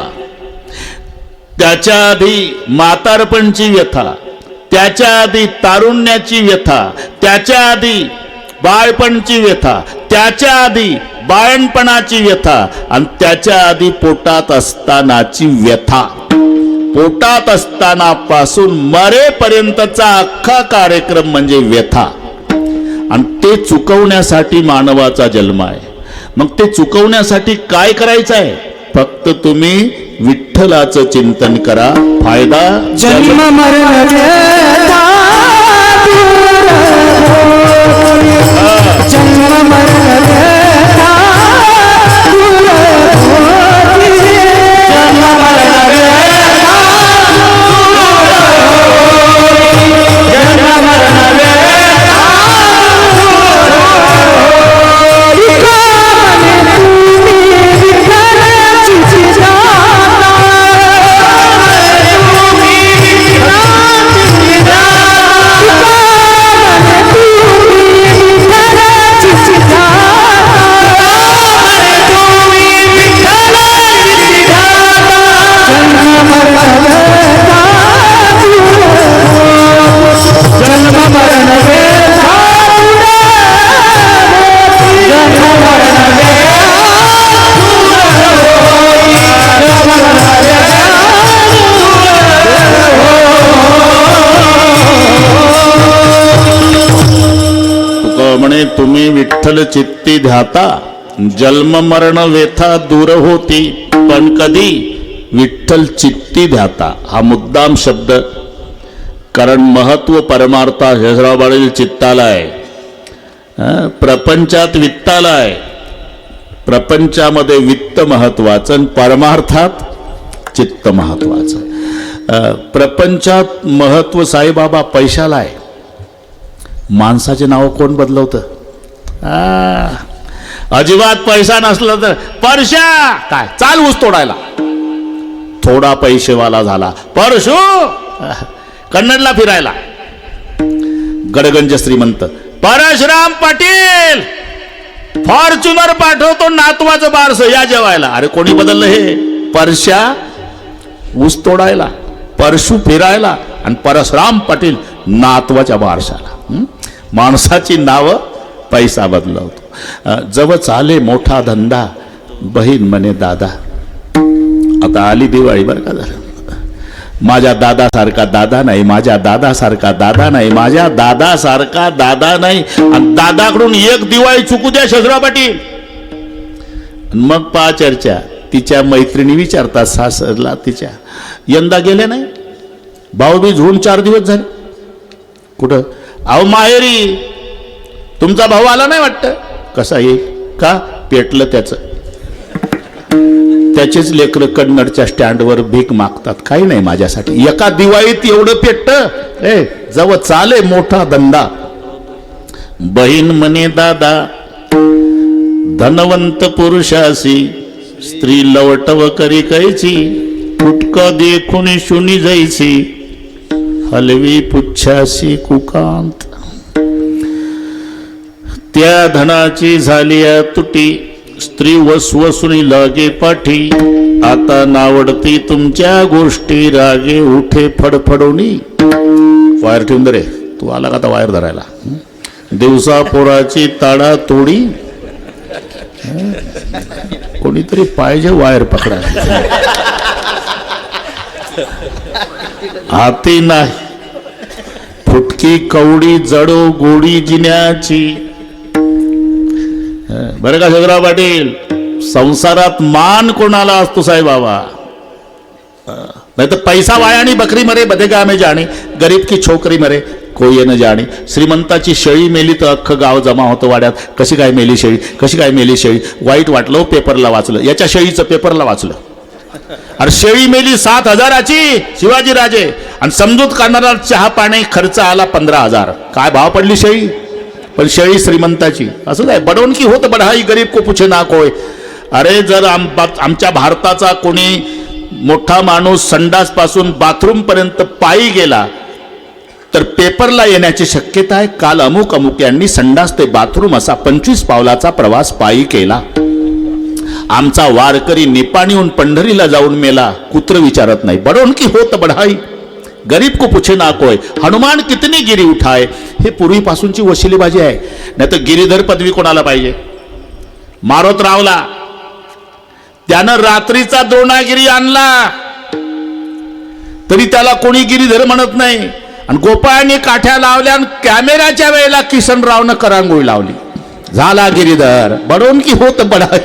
त्याच्या आधी म्हातारपणची व्यथा, त्याच्या आधी तारुण्याची व्यथा, त्याच्या आधी बाळपणची व्यथा, त्याच्या आधी बाळणपणाची व्यथा आणि त्याच्या आधी पोटात असतानाची व्यथा. पोटात असताना पासून मरेपर्यंतचा अख्खा कार्यक्रम म्हणजे व्यथा. आणि ते चुकवण्यासाठी मानवाचा जन्म आहे. मग ते चुकवण्यासाठी काय करायचं आहे? फक्त तुम्ही विठ्ठलाचं चिंतन करा. फायदा जन्म मरण व्यथा दूर होईल. जन्म मरण व्यथा दूर होईल. जन्म मरण व्यथा दूर होईल. जन्म मरण व्यथा दूर होईल. तुम्ही तुम्ही विठ्ठल चित्ती ध्याता जन्म मरण व्यथा दूर होती. पण कधी विठ्ठल चित्ती ध्याता हा मुद्दाम शब्द, कारण महत्व परमार्था शेषराव पाटील चित्ताला आहे. प्रपंचात वित्ताला आहे. प्रपंचामध्ये वित्त महत्वाचं आणि परमार्थात चित्त महत्वाचं. प्रपंचात महत्व साईबाबा पैशाला आहे. माणसाचे नाव कोण बदलवतं? अजिबात पैसा नसला तर परशा काय चाल ऊस तोडायला. थोडा पैसेवाला झाला परशु कन्नडला फिरायला. गडगंज श्रीमंत परशुराम पाटील फॉर्च्युनर पाठवतो नातवाचं बारस या जेवायला. अरे कोणी बदललं हे? परशा ऊस तोडायला, परशु फिरायला आणि परशुराम पाटील नातवाच्या बारशाला. माणसाची नावं पैसा बदलवतो. जवळ चाले मोठा धंदा बहीण म्हणे दादा. आता आली दिवाळी बरं का. झालं माझ्या दादासारखा दादा नाही, माझ्या दादासारखा दादा नाही, माझ्या दादासारखा दादा नाही. आणि दादाकडून एक दिवाळी चुकू द्या शेषराव पाटील. मग पहा चर्चा. तिच्या मैत्रिणी विचारतात सासरला तिच्या, यंदा गेले नाही? भाऊबीज होऊन 4 दिवस झाले. कुठं? अहो माहेरी. तुमचा भाऊ आला नाही वाटतं? कसा येईल? का? पेटलं त्याचं. त्याचेच लेकरं कन्नडच्या स्टँडवर भीक मागतात. काही नाही माझ्यासाठी. एका दिवाळीत एवढं पेटत. जवळ चाले मोठा धंदा. बहीण म्हणे दादा धनवंत पुरुषासी स्त्री लवटव करी कैची. कुटक देखून शुनी जायची हलवी पुच्छासी कुकांत. त्या धनाची झाली तुटी स्त्री वसवसुनी लागे पाठी. आता नावडती तुमच्या गोष्टी रागे उठे फडफडवणी. वायर ठेवून दे रे. तू आला का आता वायर धरायला? दिवसा पोराची ताडा तोडी. कोणीतरी पाहिजे वायर पकडायला. हाती नाही फुटकी कवडी जडो गोडी जिन्याची. बरं का शेषराव पाटील? संसारात मान कोणाला असतो साईबाबा? नहीं तो पैसा वाया आणि बकरी मरे बदेगा में जाणी. गरीब की छोकरी मरे कोई न जाणी. श्रीमंताची शेळी मेली तर अख्खं गाव जमा होतं वाड्यात. कशी काय मेली शेळी, कशी काय मेली शेळी. वाईट वाटलं, पेपरला वाचलं. याच्या शेळीचं पेपरला वाचलं. अरे शेळी मेली 7,000ची शिवाजी राजे आणि समजूत काढणारा चहा पाणी खर्च आला 15,000. काय भाव पडली शेळी? पण शेळी श्रीमंताची. असं काय बडवणकी होत बढाई गरीब को पुछे ना कोय. अरे जर आमच्या भारताचा कोणी मोठा माणूस संडास पासून बाथरूम पर्यंत पायी गेला तर पेपरला येण्याची शक्यता आहे. काल अमुक अमुक यांनी संडास ते बाथरूम असा 25 पावलाचा प्रवास पायी केला. आमचा वारकरी निपाणीहून पंढरीला जाऊन मेला. कुत्र विचारत नाही. बडवणकी होत बढाई गरीब को पुछे ना कोय. हनुमान कितनी गिरी उठाए. हे पूर्वीपासूनची वशिलेबाजी आहे. नाही तर गिरीधर पदवी कोणाला पाहिजे? मारोतरावला त्यानं रात्रीचा द्रोणागिरी आणला तरी त्याला कोणी गिरीधर म्हणत नाही. आणि गोपाळांनी काठ्या लावल्या आणि कॅमेऱ्याच्या वेळेला किसनरावनं करांगोळी लावली. झाला गिरीधर. बडवणकी होत बढाई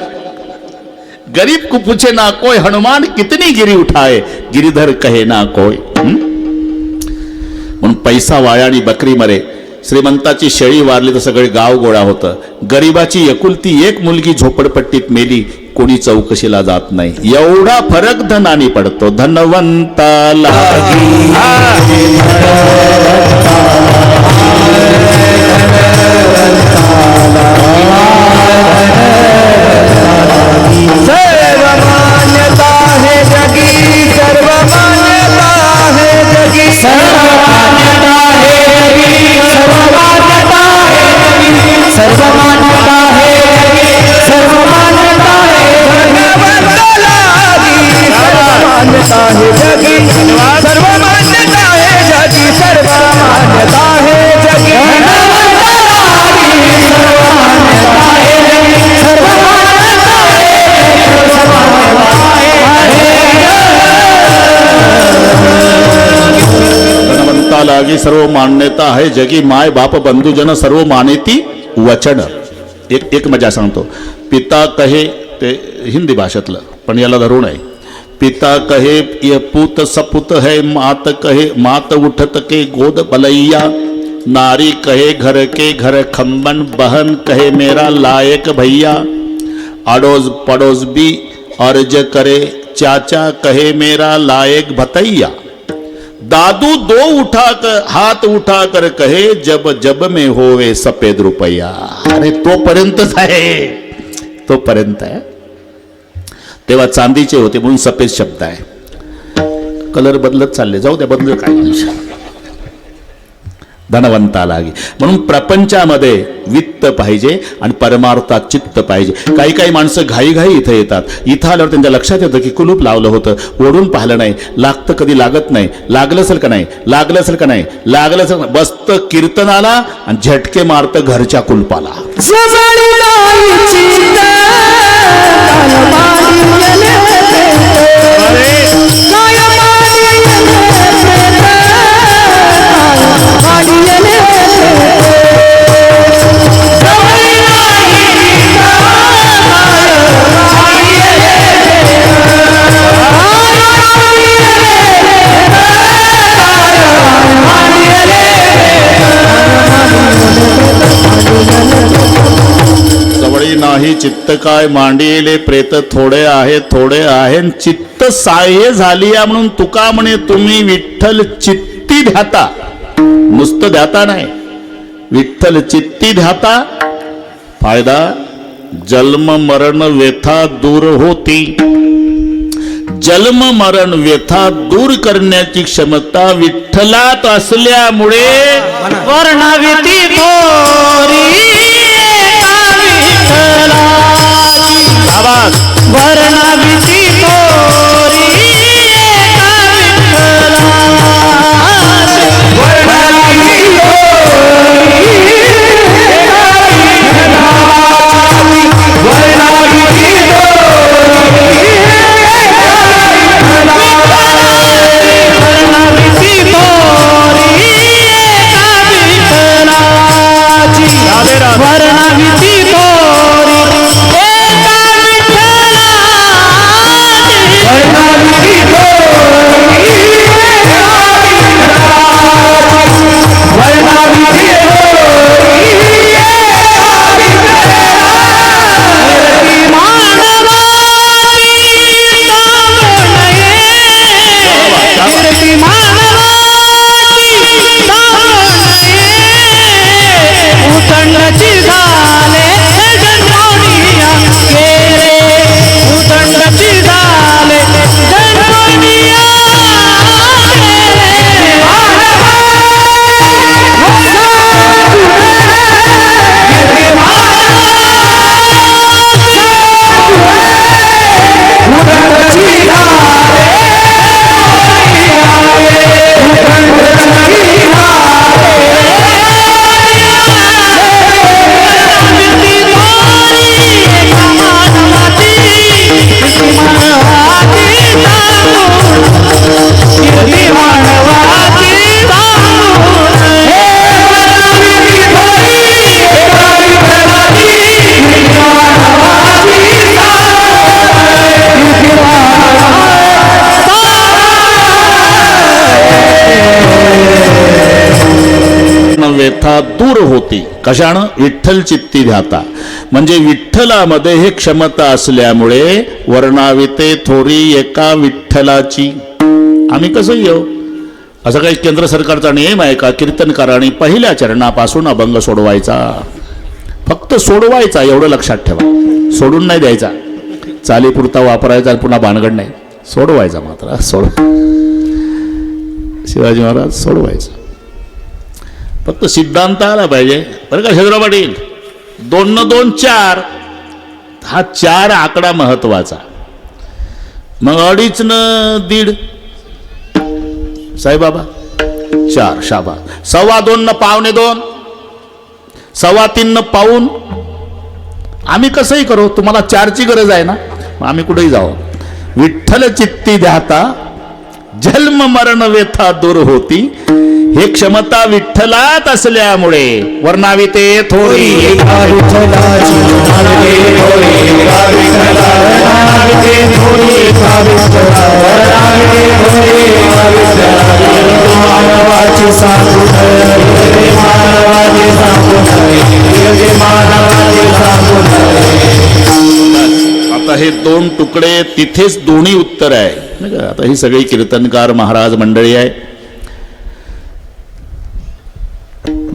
गरीब को पूछे ना कोई. हनुमान कितनी गिरी उठाए गिरीधर कहे ना कोई. म्हणून पैसा वाया आणि बकरी मरे. श्रीमंताची शेळी वारली तर सगळे गाव गोळा होतं. गरीबाची एकुलती एक मुलगी झोपडपट्टीत मेली. कोणी चौकशीला जात नाही. एवढा फरक धनानी पडतो. धनवंताला सर्व मान्यता है जगी. सर्व मान्यता है जगी. सर्व मान्यता है जगी. सर्व मान्यता है जगी. सर्व मान्यता है जगी. सर्व मान्यता है भगवंताला. सर्व मान्यता है जगी. सर्व मान्यता है जगी. सर्व मान्यता है जगी. लागी सर्व मान्यता है जगी. माय बाप बंधुजन सर्व मानेती वचन. एक मजा सांगतो. पिता कहे, ते हिंदी भाषेतलं पण याला धरून आहे. पिता कहे ये पूत सपूत है, मात कहे मात उठत के गोद बलैया, नारी कहे घर के घर खम्बन, बहन कहे मेरा लायक भैया, अड़ोस पड़ोस भी अर्ज करे, चाचा कहे मेरा लायक भतैया, दादू दो हाथ उठाकर कहे जब जब में होवे सफेद रुपया. अरे तोपर्यंतच आहे, तोपर्यंत आहे. तेव्हा चांदीचे होते म्हणून सफेद शब्द आहे. कलर बदलत चालले, जाऊ द्या, बदल काय, धनवंताला गे. म्हणून प्रपंचामध्ये वित्त पाहिजे आणि परमार्थात चित्त पाहिजे. काही काही माणसं घाईघाई इथं येतात. इथं आल्यावर त्यांच्या लक्षात येतं की कुलूप लावलं होतं, ओढून पाहिलं नाही, लागतं कधी लागत नाही, लागलं असेल का नाही, लागलं असेल का नाही, लागलं असेल, बसतं कीर्तनाला आणि झटके मारतं घरच्या कुलपाला. नाही चित्त काय मांडिले प्रेत, थोडे आहे चित्त साह्य झाली म्हणून तुका म्हणे तुम्ही विठ्ठल चित्ती ध्याता. नुसतं ध्याता नाही, विठ्ठल चित्ती ध्याता. फायदा जन्म मरण व्यथा दूर होती. जन्म मरण व्यथा दूर करण्याची क्षमता विठ्ठलात असल्यामुळे वर्णविती थोरी वर्णविती थोरी व्यथा दूर होती. कशानं? विठ्ठल चित्ती ध्याता. म्हणजे विठ्ठलामध्ये हे क्षमता असल्यामुळे वर्णाविते थोरी एका विठ्ठलाची. आम्ही कसं येऊ? असं काही केंद्र सरकारचा नियम आहे का कीर्तनकारांनी पहिल्या चरणापासून अभंग सोडवायचा? फक्त सोडवायचा, एवढं लक्षात ठेवा. सोडून नाही द्यायचा, चालीपुरता वापरायचा, पुन्हा भानगड नाही. सोडवायचा मात्र, शिवाजी महाराज सोडवायचा. फक्त सिद्धांत आला पाहिजे बरं का शेजराव पाटील. 2 न 2 4, हा 4 आकडा महत्वाचा. मग 2.5 न 1.5 साईबाबा 4 शाबा. 2.25 न 2.25, 3.25 न पाऊण. आम्ही कसंही करू, तुम्हाला 4ची गरज आहे ना, मग आम्ही कुठेही जाऊ. विठ्ठल चित्ती ध्याता जन्म मरण व्यथा दूर होती. हे क्षमता विठ्ठलात असल्यामुळे वर्णावी ते थोरी एका विठ्ठलाची मानवी थोरी एका विठ्ठला वर्णावी ते थोरी एका विठ्ठला वर्णावी ते थोरी एका विठ्ठला मानवाची सांगून मानवाची सांगून मानवाची सांगून. आता हे दोन तुकडे तिथेच दोन्ही उत्तर आहे नाही का. आता ही सगळी कीर्तनकार महाराज मंडळी आहे.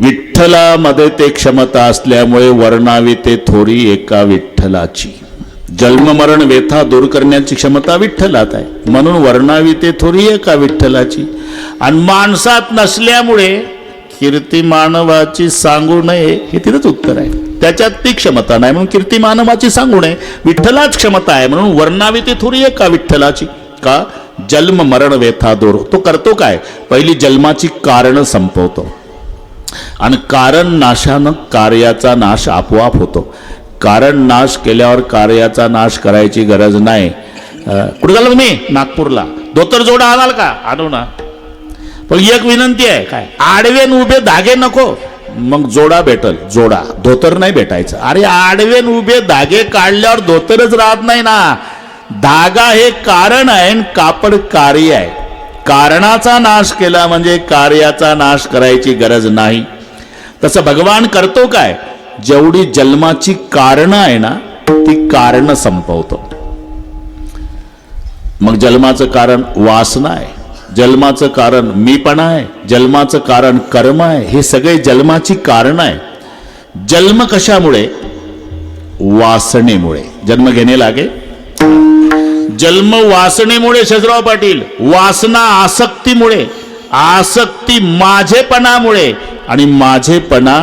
विठ्ठलामध्ये ते क्षमता असल्यामुळे वर्णावी ते थोरी एका विठ्ठलाची. जन्म मरण व्यथा दूर करण्याची क्षमता विठ्ठलात आहे म्हणून वर्णावी ते थोरी एका विठ्ठलाची. आणि माणसात नसल्यामुळे कीर्ती मानवाची सांगू नये हे तिथंच उत्तर आहे. त्याच्यात ती क्षमता नाही म्हणून कीर्ती मानवाची सांगू नये. विठ्ठलाच क्षमता आहे म्हणून वर्णावी ते थोरी एका विठ्ठलाची. का जन्म मरण व्यथा दूर. तो करतो काय पहिली जन्माची कारण संपवतो आणि कारण नाशानं कार्याचा नाश आपोआप होतो. कारण नाश केल्यावर कार्याचा नाश करायची गरज नाही. कुठे झालं तुम्ही नागपूरला धोतर जोडा आणाल का आणू ना पण एक विनंती आहे काय आडवेन उभे धागे नको मग जोडा भेटल जोडा धोतर नाही भेटायचं. अरे आडवेन उभे धागे काढल्यावर धोतरच राहत नाही ना. धागा हे कारण आहे आणि कापड कार्य आहे. कारणाचा नाश केला म्हणजे कार्याचा नाश करायची गरज नाही. तसं भगवान करतो काय जेवढी जन्माची कारण आहे ना ती कारण संपवतो. मग जन्माचं कारण वासना आहे जन्माचं कारण मीपणा आहे जन्माचं कारण कर्म आहे. हे सगळे जन्माची कारण आहे. जन्म कशामुळे वासनेमुळे जन्म घेणे लागे. जन्म वासनेमुळे शजराव पाटील वासना आसक्तीमुळे आसक्ती माझेपणामुळे आणि माझेपणा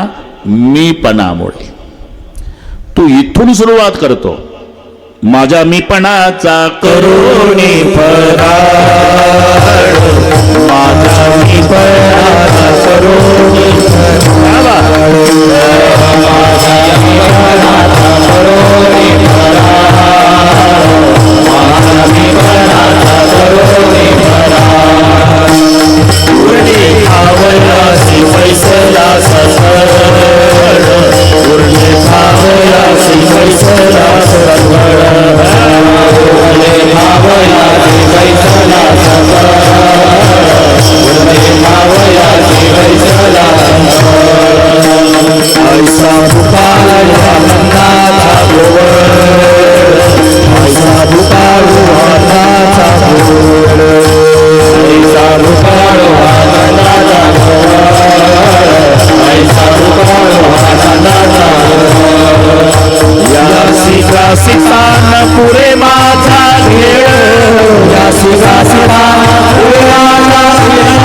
मीपणामुळे. तू इथून सुरुवात करतो माझ्या मीपणाचा करुणी फराळ माझा मीपणाचा करुणी फराळ माझा मीपणाचा करुणी फराळ माझा मीपणाचा करुणी फराळ उरली खावयासी पैसला ससळ उरली खावयासी पैसला ससळ उरली खावयासी पैसला ससळ उरली खावयासी पैसला ससळ ऐसा पुकारू आनंदाचा गोवळ ऐसा पुकारू आनंदाचा गोवळ ऐसा पुकारू आनंदाचा गोवळ ऐसा पुकारू आनंदाचा या सिकासितान पुरे माझा घेळ या सिकासितान पुरे माझा घेळ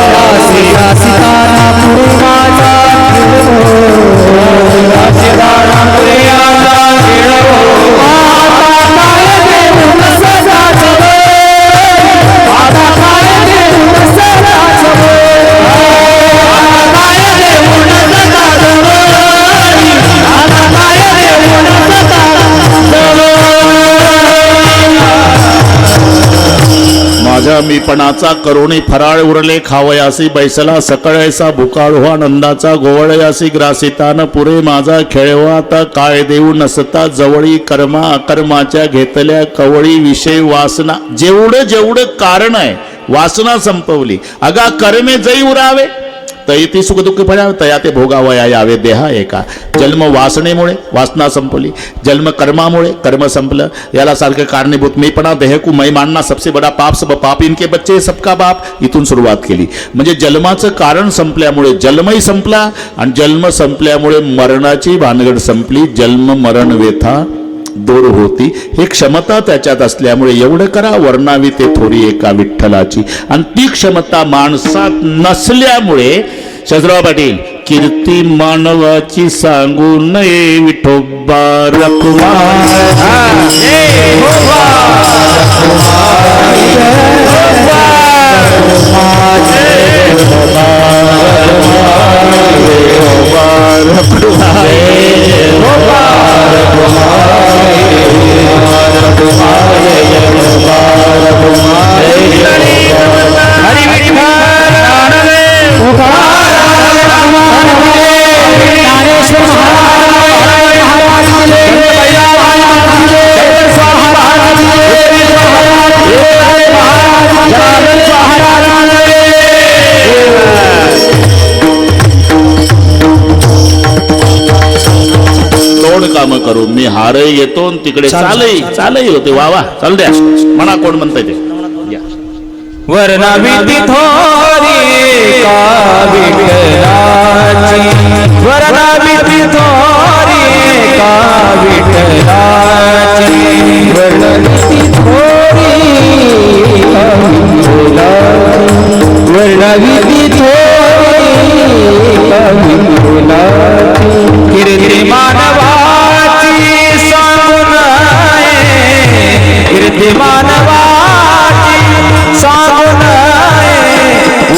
या सिकासितान पुरे माझा घेळ या सिकासितान पुरे माझा घेळ आता काय देऊन सदाच आता काय देऊन सदाच आता काय देऊन सदाच आता काय देऊन माझ्या मीपणाचा करुणी फराळ उरले खावयासी बैसला सकळ ऐसा भुकाळ हो आनंदाचा गोवळयासी ग्रासितान पुरे माझा खेळवाता काय देऊ नसता जवळी कर्मा अकर्माच्या घेतल्या कवळी विषय वासना. जेवढं जेवढं कारण आहे वासना संपवली. अगा कर्मे जई उरावे तई ती सुखदुःख फळा तया ते भोगावया यावे देहा एका. जन्म वासनेमुळे वासना संपली जन्म कर्मामुळे कर्म संपलं. याला सारखं कारणीभूत मीपणा देह को मैं मानना सबसे बडा पाप सब पाप इनके बच्चे सबका बाप. इथून सुरुवात केली म्हणजे जन्माचं कारण संपल्यामुळे जन्मही संपला आणि जन्म संपल्यामुळे मरणाची भानगड संपली. जन्म मरण व्यथा दूर होती. हे क्षमता त्याच्यात असल्यामुळे एवढं करा वर्णावी ते थोरी एका विठ्ठलाची. आणि ती क्षमता माणसात नसल्यामुळे शजराव पाटील कीर्ती मानवाची सांगू नये विठोबा रखुमा म्हणतो मी हारही घेतो आणि तिकडे चालही होते वा वा चाल द्या म्हणा कोण म्हणताय ते या. वर्णाविधी थोरी का विठ्ठलाची वर्णाविधी थोरी का विठ्ठलाची वर्णाविधी थोरी का विठ्ठलाची वर्णाविधी थोरी का विठ्ठलाची कीर्ती मानवाची सांगून कीर्ती मानवाची सांगून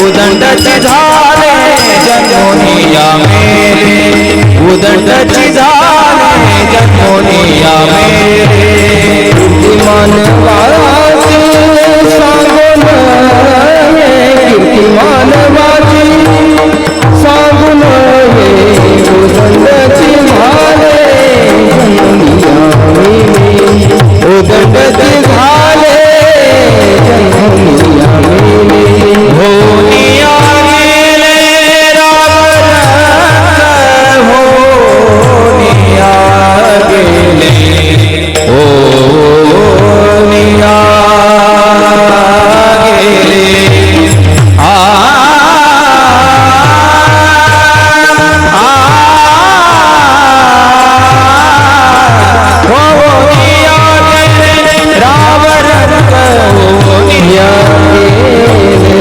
उदंडची झाले जन्मोनिया मेरे उदंडची झाले जन्मोनिया मेरे कीर्ती मानवाची सांगून कीर्ती मानवाची सांगून उदंडची झाले जन्मोनिया मेरे उदंडची झाले जन्मोनिया मेरे होनिया गेले रावण होनिया गेले होनिया गेले होनिया गेले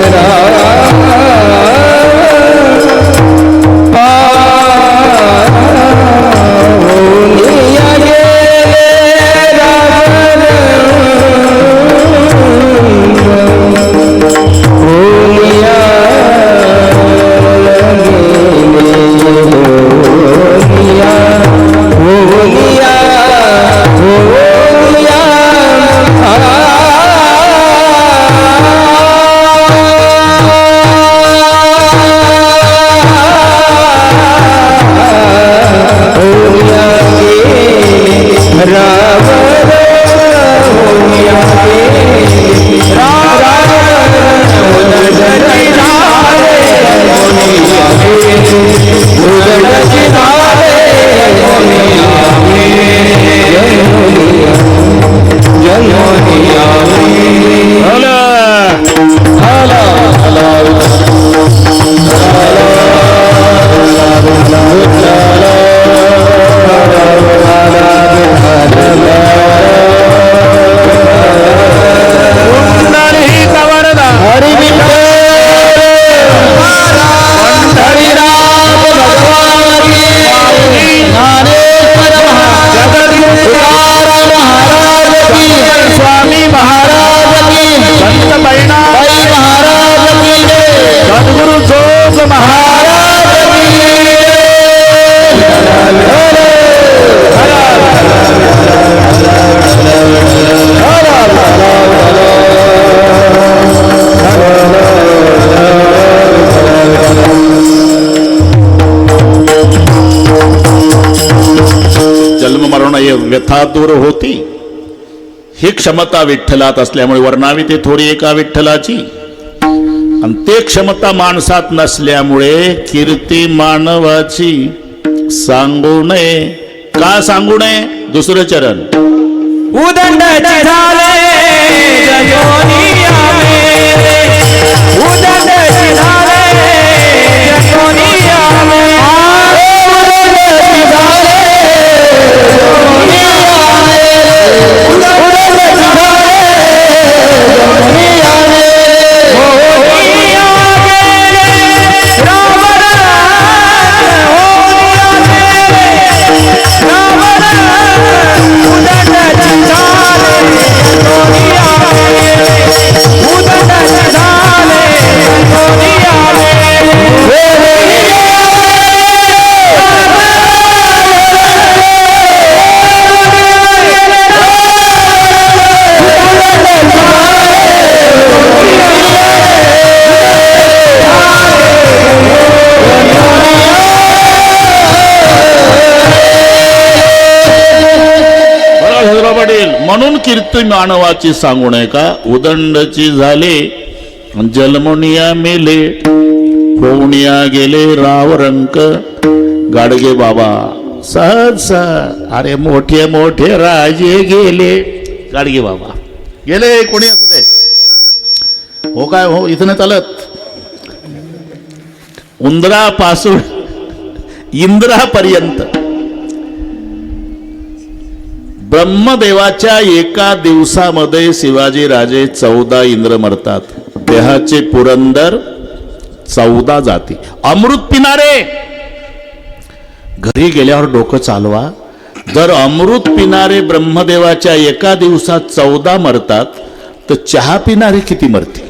रावण होनिया व्यथा दूर होती ही क्षमता विठ्ठलात असल्यामुळे वर्णावी ते थोडी एका विठ्ठलाची आणि ते क्षमता माणसात नसल्यामुळे कीर्ती मानवाची सांगू नये का सांगू नये दुसरं चरण उदंडची झाले जन्मोनिया मेरे उदंडची झाले जन्मोनिया मेरे उदंडची झाले म्हणून कीर्ती मानवाची सांगू नये का उदंडची झाले जन्मोनिया मेले होऊनिया गेले राव रंक गाडगे बाबा सहज सहज. अरे मोठे मोठे राजे गेले, गाडगे बाबा गेले, कोणी असू दे. हो काय हो, इथं नाही चालत. उंदरापासून इंद्रापर्यंत ब्रह्मदेवाच्या एका दिवसामध्ये शिवाजी राजे 14 इंद्र मरतात. देहाचे पुरंदर 14 जाती. अमृत पिणारे घरी गेल्यावर डोकं चालवा. जर अमृत पिणारे ब्रह्मदेवाच्या एका दिवसात 14 मरतात, तर चहा पिणारे किती मरतील?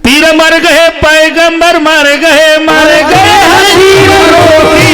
पीर मर गए, पैगंबर मर गए, मर गए हसीन रोटी.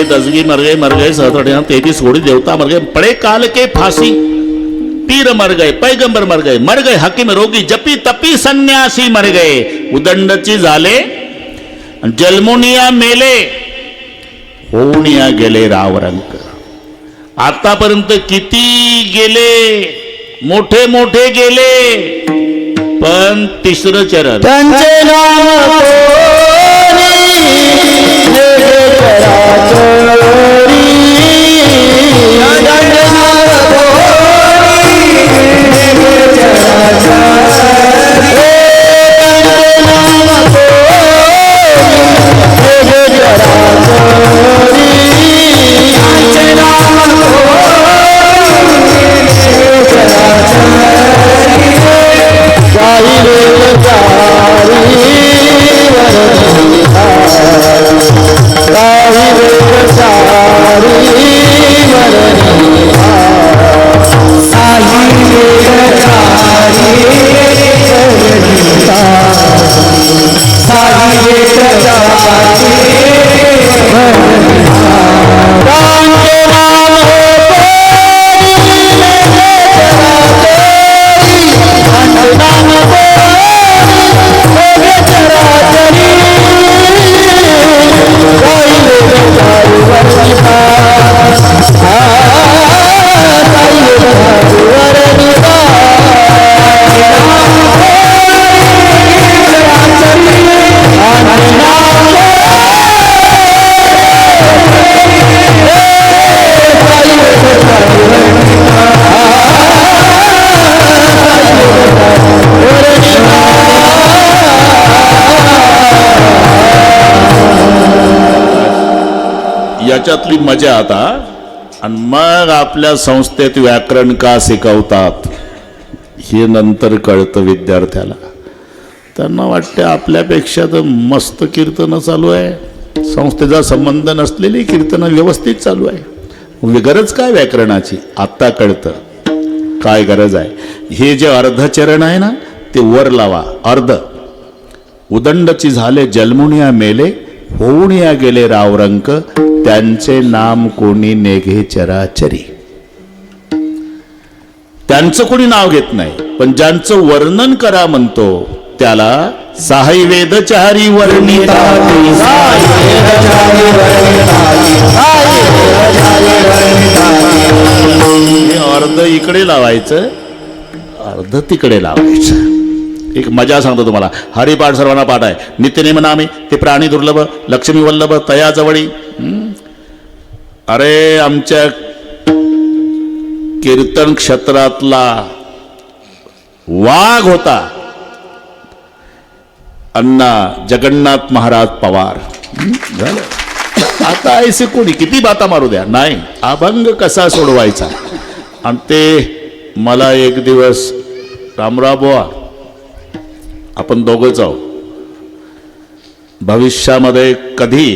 दसगी मर गए 33 कोड़ी देवता मर गए. पड़े काल के फांसी. पीर मर गए, पैगंबर मर गए हकीम रोगी, जपी तपी संन्यासी मर गए. उदंडची झाले, जन्मोनिया मेले, होऊनिया गेले रावरंक. आतापर्यंत किती गेले, मोठे मोठे गेले, पण तिसरं चरण त्यांचे नाम याच्यातली मजा आता. आणि मग आपल्या संस्थेत व्याकरण का शिकवतात हे नंतर कळतं विद्यार्थ्याला. त्यांना वाटते आपल्यापेक्षा तर मस्त कीर्तन चालू आहे, संस्थेचा संबंध नसलेली कीर्तन व्यवस्थित चालू आहे. गरज काय व्याकरणाची? आत्ता कळतं काय गरज आहे. हे जे अर्धचरण आहे ना, ते वर लावा. अर्ध. उदंडची झाले जन्मुनिया मेले, होऊनिया गेले रावरंक, त्यांचे नाम कोणी नेघे चराचरी. त्यांचं कोणी नाव घेत नाही, पण ज्यांचं वर्णन करा म्हणतो त्याला साई वेद चारी वर्णिता. हे अर्ध इकडे लावायचं, अर्ध तिकडे लावायचं. एक मजा सांगतो तुम्हाला. हरिपाठ सर्वांना पाठ आहे. नित्यनेम नामे ते प्राणी दुर्लभ, लक्ष्मी वल्लभ तया जवळी. अरे आमच्या कीर्तन क्षेत्रातला वाघ होता अण्णा जगन्नाथ महाराज पवार. झालं. आता ऐसे कोणी किती बाता मारू द्या, नाही अभंग कसा सोडवायचा. आणि ते मला एक दिवस रामराव बुवा आपण दोघंच आहोत, भविष्यामध्ये कधी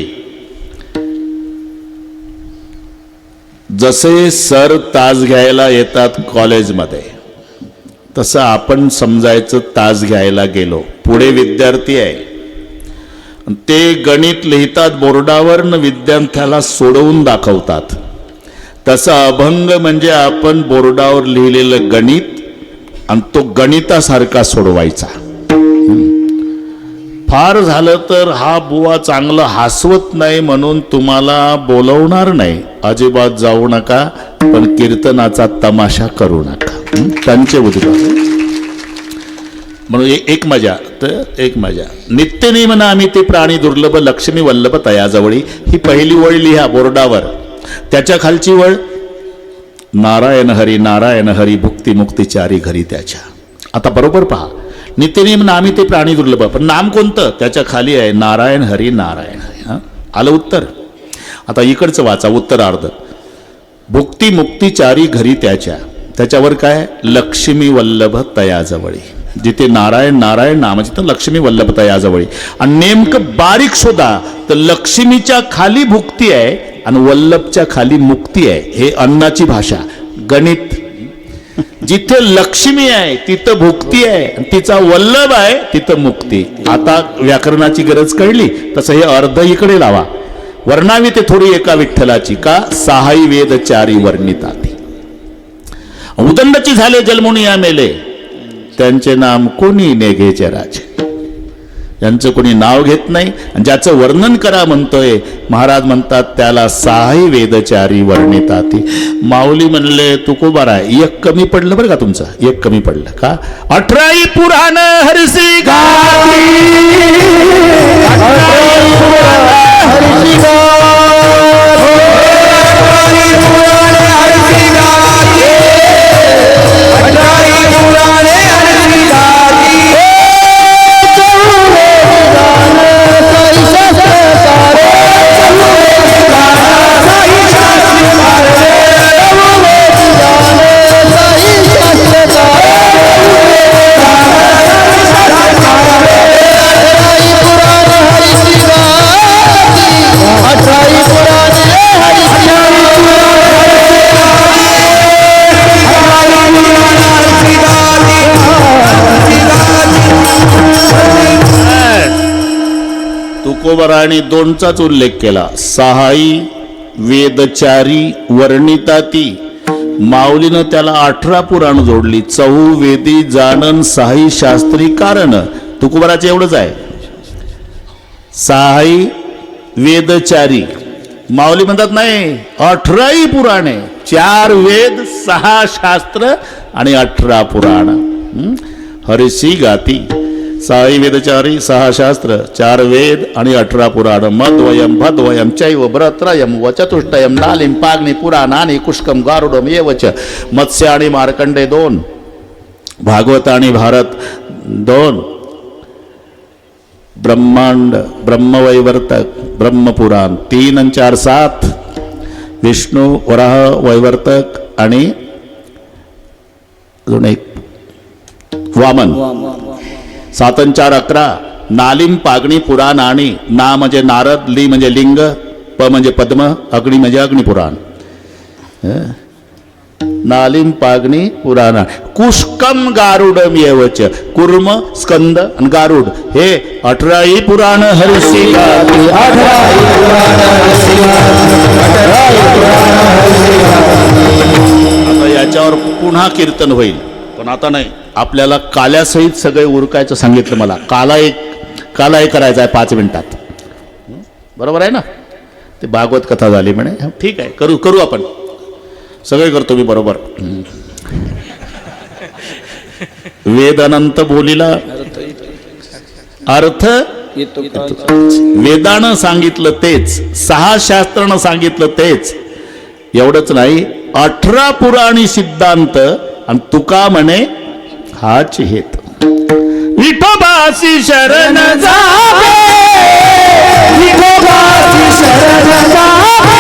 जसे सर तास घ्यायला येतात कॉलेजमध्ये तसं आपण समजायचं तास घ्यायला गेलो. पुढे विद्यार्थी आहे, ते गणित लिहितात बोर्डावर न विद्यार्थ्याला सोडवून दाखवतात. तसं अभंग म्हणजे आपण बोर्डावर लिहिलेलं गणित आणि तो गणितासारखा सोडवायचा. फार झालं तर हा बुवा चांगलं हसवत नाही म्हणून तुम्हाला बोलवणार नाही, अजिबात जाऊ नका, पण कीर्तनाचा तमाशा करू नका. त्यांचे उद्गार म्हणून एक मजा तर एक मजा. नित्यनेमना आम्ही ते प्राणी दुर्लभ लक्ष्मी वल्लभ तयाजवळी, ही पहिली वळ लिहा बोर्डावर. त्याच्या खालची वळ नारायण हरी भुक्ती मुक्ती चारी घरी त्याच्या. आता बरोबर पहा, नित्यनेमना आम्ही ते प्राणी दुर्लभ, पण नाम कोणतं त्याच्या खाली आहे नारायण हरी. हा आलं उत्तर. आता इकडचं वाचा उत्तरार्ध. भुक्ती मुक्ती चारी घरी त्याच्या, त्याच्यावर काय लक्ष्मी वल्लभ तयाजवळी. जिथे नारायण नामाचे तर लक्ष्मी वल्लभ तयाजवळी. आणि नेमकं बारीक शोधा तर लक्ष्मीच्या खाली भुक्ती आहे आणि वल्लभच्या खाली मुक्ती आहे. हे अन्नाची भाषा गणित. जिथे लक्ष्मी आहे तिथं भुक्ती आहे आणि तिचा वल्लभ आहे तिथं मुक्ती. आता व्याकरणाची गरज कळली तसं हे अर्ध इकडे लावा. वर्णावी ते थोडी एका विठ्ठलाची का सहाई वेद चारी वर्णिताती. उदंडची झाले जन्मोनिया मेले, त्यांचे नाम कोणी नेघेचे राजे. यांचं कोणी नाव घेत नाही. आणि ज्याचं वर्णन करा म्हणतोय महाराज म्हणतात त्याला सहाई वेदचारी वर्णिताती. माऊली म्हणले तुकोबारा एक कमी पडलं बरं का, तुमचं एक कमी पडलं का. 18 पुराण हरसी गाती, 18 पुराण हरसी तुकोबाराने दोनचाच उल्लेख केला. सहाई वेदचारी वर्णिताती. माऊलीनं त्याला 18 पुराण जोडली. चहुवेदी जानन सहाई शास्त्री कारण. तुकोबाराचे एवढंच आहे सहाई वेदचारी. माऊली म्हणतात नाही 18 पुराणे, 4 वेद 6 शास्त्र आणि 18 पुराण. हरिसी गाती. सहाई वेदचारी 6 शास्त्र 4 वेद आणि 18 पुराण. मद्वयम भद्वयम चैव ब्रत्रयम व चतुष्टयम नालिम पाग्नि पुराणानि कुष्कम गारुडम येवच. मत्स्य आणि मार्कंडे 2, भागवत आणि भारत 2, ब्रह्मांड ब्रह्मवैवर्तक ब्रह्मपुराण 3 आणि 4 7, विष्णू वराह वैवर्तक आणि अजून एक वामन 7 आणि 4 11. नालिम पागणी पुराण आणि ना म्हणजे नारद, ली म्हणजे लिंग, प म्हणजे पद्म, अग्नी म्हणजे अग्निपुराण. नालिम पागणी पुराण. कुष्कम गारुडम येवच. कुर्म स्कंद आणि गारुड हे 18 पुराण हरसी गाती. 18 पुराण हरसी गाती. आता याच्यावर पुन्हा कीर्तन होईल, पण आता नाही. आपल्याला काल्यासहित सगळे उरकायचं सांगितलं मला. काला करायचा आहे 5 मिनिटात. बरोबर आहे ना. ते भागवत कथा झाली म्हणे. ठीक आहे, करू आपण सगळे करतो मी बरोबर. वेद अनंत बोलीला अर्थ वेदानं सांगितलं तेच, 6 शास्त्रानं सांगितलं तेच. एवढंच नाही 18 पुराणी सिद्धांत आणि तुका म्हणे हाच हेत. विठोबासी शरण जावे, विठोबा विठोबाची शरण जावे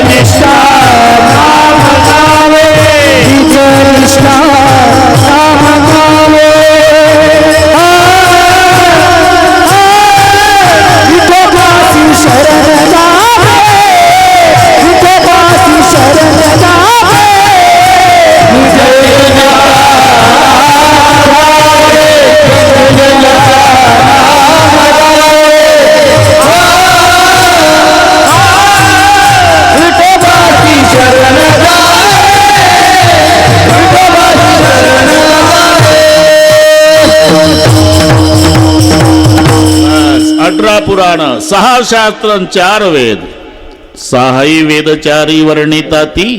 निष्ठा नाम गावे निष्ठा नाम गावे विठोबाची शरण जावे विठोबाची शरण जावे विठोबाची शरण अठरा पुराण 6 शास्त्र 4 वेद 6ही वेदचारी वर्णिता ती.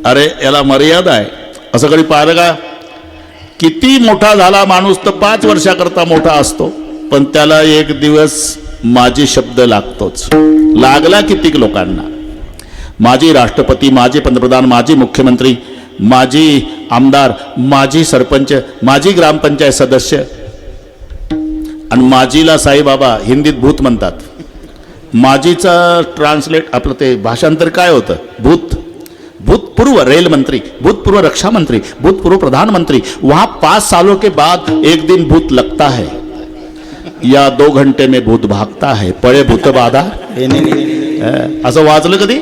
अरे याला मर्यादा आहे. असं कधी पाहिलं का? किती मोठा झाला माणूस तर 5 वर्षाकरता मोठा असतो, पण त्याला एक दिवस माझी शब्द लागतोच. लागला कितीक लोकांना. माजी राष्ट्रपती, माजी पंतप्रधान, माजी मुख्यमंत्री, माजी आमदार, माजी सरपंच, माजी ग्रामपंचायत सदस्य. आणि माजीला साईबाबा हिंदीत भूत म्हणतात. माजीचा ट्रान्सलेट आपलं ते भाषांतर काय होतं? भूत. भूतपूर्व रेल मंत्री, भूतपूर्व रक्षा मंत्री, भूतपूर्व प्रधानमंत्री. वहां 5 सालों के बाद एक दिन भूत लगता है या 2 घंटे में भूत भागता है. पळे भूत बाधा. असं वाचलं कधी?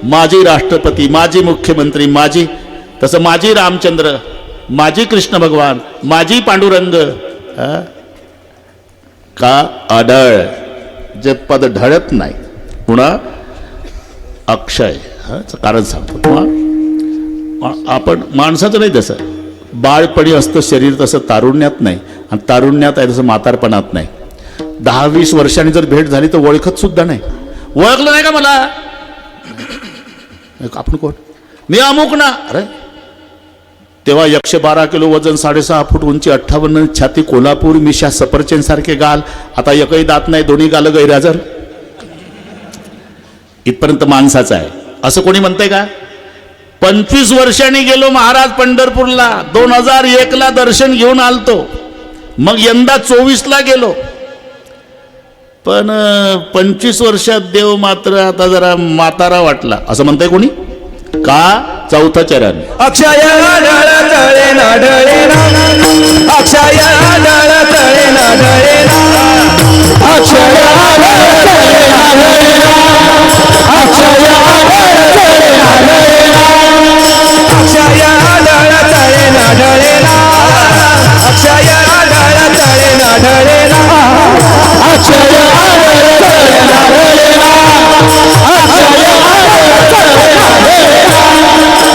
माजी राष्ट्रपती, माजी मुख्यमंत्री, माजी. तसं माजी रामचंद्र, माजी कृष्ण भगवान, माजी पांडुरंग. का अडळ जे पद ढळत नाही. पुन्हा अक्षय. कारण सांगतो पुन्हा आपण माणसाचं नाही तसं. बाळपणी असतं शरीर तसं तारुण्यात नाही, आणि तारुण्यात आहे तसं म्हातारपणात नाही. 10-20 वर्षांनी जर भेट झाली तर ओळखत सुद्धा नाही. ओळखलं नाही का मला? आपण कोण? मी अमुक ना. अरे तेव्हा 112 किलो वजन, 6.5 फूट उंची, 58 छाती, कोल्हापूर, मिशा सफरचंद सारखे गाल. आता एकही दात नाही, दोन्ही गाल गैरहजर. इथपर्यंत माणसाचं आहे. असं कोणी म्हणतंय का? 25 वर्षांनी गेलो महाराज पंढरपूरला. 2001ला दर्शन घेऊन आलतो. मग यंदा 24ला गेलो. पण 25 वर्षात देव मात्र आता जरा म्हातारा वाटला असं म्हणतंय कोणी? का? 4थं चरण. अक्षय ढळ तळे ना ढळे ना अक्षय ढळ तळे ना ढळे ना अक्षय ढळ तळे ना ढळे ना अक्षय ढळ तळे ना ढळे ना अक्षय ढळ तळे ना ढळे ना अक्षय ढळ तळे ना ढळे ना अक्षय ढळ तळे ना ढळे ना अक्षय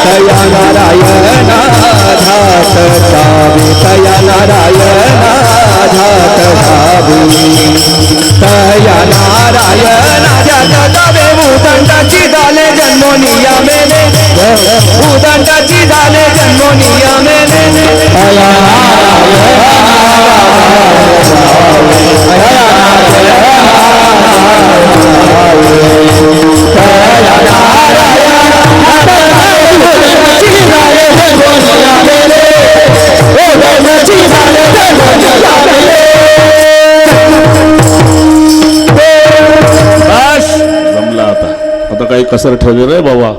तया नारायणा धात सावी तया नारायणा धात सावी तया नारायणा धात सावे उदंडाची झाले जन्मोनिया मेले उदंडाची झाले जन्मोनिया मेले तया काही कसर ठेवले रे बाबा.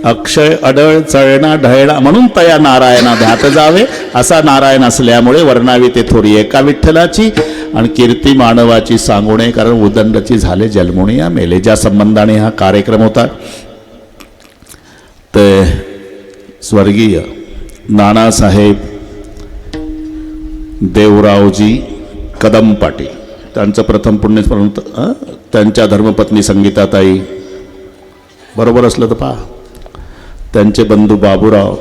अक्षय अडळ चळणा ढळणा म्हणून तया नारायणा ध्यात जावे. असा नारायण असल्यामुळे वर्णावी ते थोरी एका विठ्ठलाची आणि कीर्ती मानवाची सांगुणे. कारण उदंडची झाले जन्मोनिया मेले. ज्या संबंधाने हा कार्यक्रम होता ते स्वर्गीय नानासाहेब देवरावजी कदम पाटील त्यांचं प्रथम पुण्यस्मरण. त्यांच्या धर्मपत्नी संगीताताई, बरोबर असलं तर पहा. त्यांचे बंधू बाबूराव,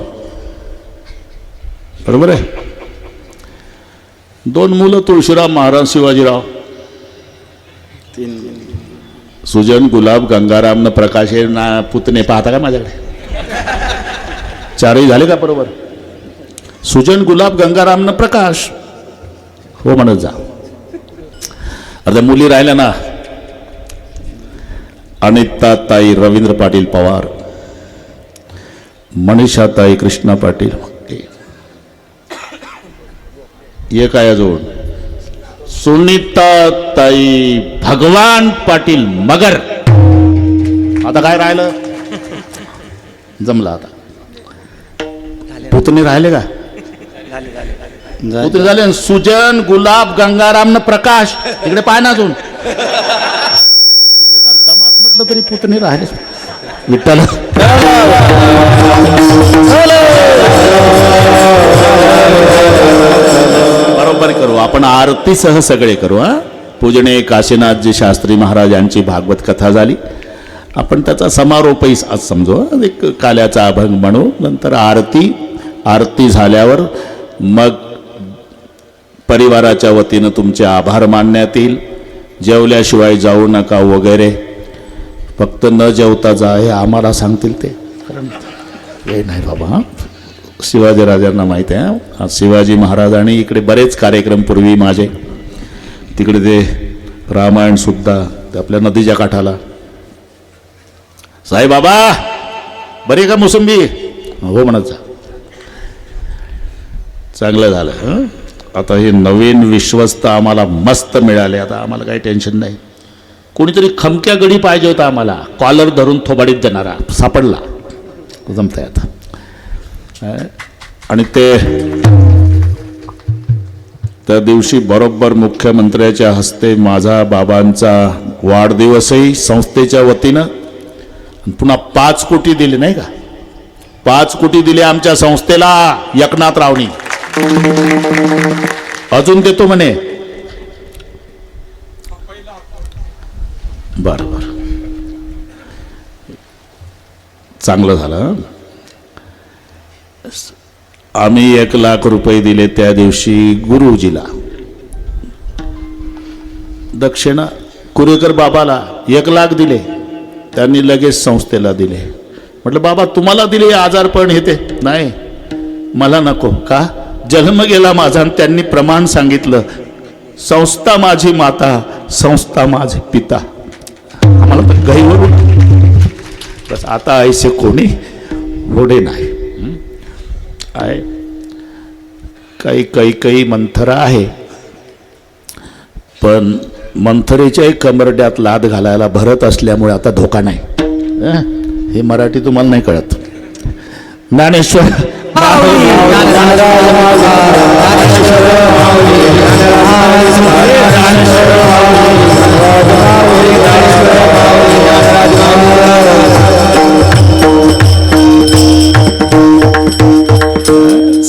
बरोबर आहे. 2 मुलं तुळशीराम महाराज शिवाजीराव. सुजन गुलाब गंगाराम न प्रकाश हे ना पुतणे पाहता का माझ्याकडे? 4ही झाले का बरोबर? सुजन गुलाब गंगाराम न प्रकाश. हो म्हणत जा. अर्ध्या मुली राहिल्या ना. अनिता ताई रवींद्र पाटील पवार, मनीषाताई कृष्णा पाटील, एक आयाजवळ सुनीताताई भगवान पाटील मगर. आता काय राहिलं? जमलं आता. पुतणे राहिले का? पुतणे झाले. सुजन, गुलाब, गंगाराम न प्रकाश इकडे पाय ना अजून. दमात म्हटलं तरी पुतणे राहिले. विठ्ठल बरोबर करू आपण. आरतीसह सगळे करू. हा, पूजनीय काशीनाथजी शास्त्री महाराज यांची भागवत कथा झाली. आपण त्याचा समारोपही आज समजू. एक काल्याचा अभंग म्हणू. नंतर आरती झाल्यावर मग परिवाराच्या वतीनं तुमचे आभार मानण्यात येईल. जेवल्याशिवाय जाऊ नका वगैरे. फक्त न जेवता जा हे आम्हाला सांगतील ते. कारण हे नाही बाबा. हां, शिवाजी राजांना माहीत आहे. आज शिवाजी महाराजांनी इकडे बरेच कार्यक्रम पूर्वी माझे तिकडे ते रामायणसुद्धा ते आपल्या नदीच्या काठाला. साई बाबा बरी का मोसंबी? हो म्हणत जा. चांगलं झालं. हं, आता हे नवीन विश्वस्त आम्हाला मस्त मिळाले. आता आम्हाला काही टेन्शन नाही. कोणीतरी खमक्या गडी पाहिजे होता आम्हाला. कॉलर धरून थोबाडीत देणारा सापडला. जमतंय आता. आणि त्या दिवशी बरोबर मुख्यमंत्र्याच्या हस्ते माझा बाबांचा वाढदिवसही संस्थेच्या वतीनं. पुन्हा 5 कोटी दिले नाही का? 5 कोटी दिले आमच्या संस्थेला एकनाथरावनी. अजून देतो म्हणे. बरोबर, चांगलं झालं. आम्ही 1 लाख रुपये दिले त्या दिवशी गुरुजीला दक्षिणा. कुरेकर बाबाला 1 लाख दिले. त्यांनी लगेच संस्थेला दिले. म्हटलं बाबा तुम्हाला दिले आजारपण हे ते नाही, मला नको. का? जन्म गेला माझा आणि त्यांनी प्रमाण सांगितलं. संस्था माझी माता, संस्था माझे पिता. आम्हाला तर गैवरून बस. आता ऐसे कोणी होडे नाही आहे. काही मंथरा आहे, पण मंथरेच्याही कमरड्यात लाद घालायला भरत असल्यामुळे आता धोका नाही. हे मराठी तुम्हाला नाही कळत. ज्ञानेश्वर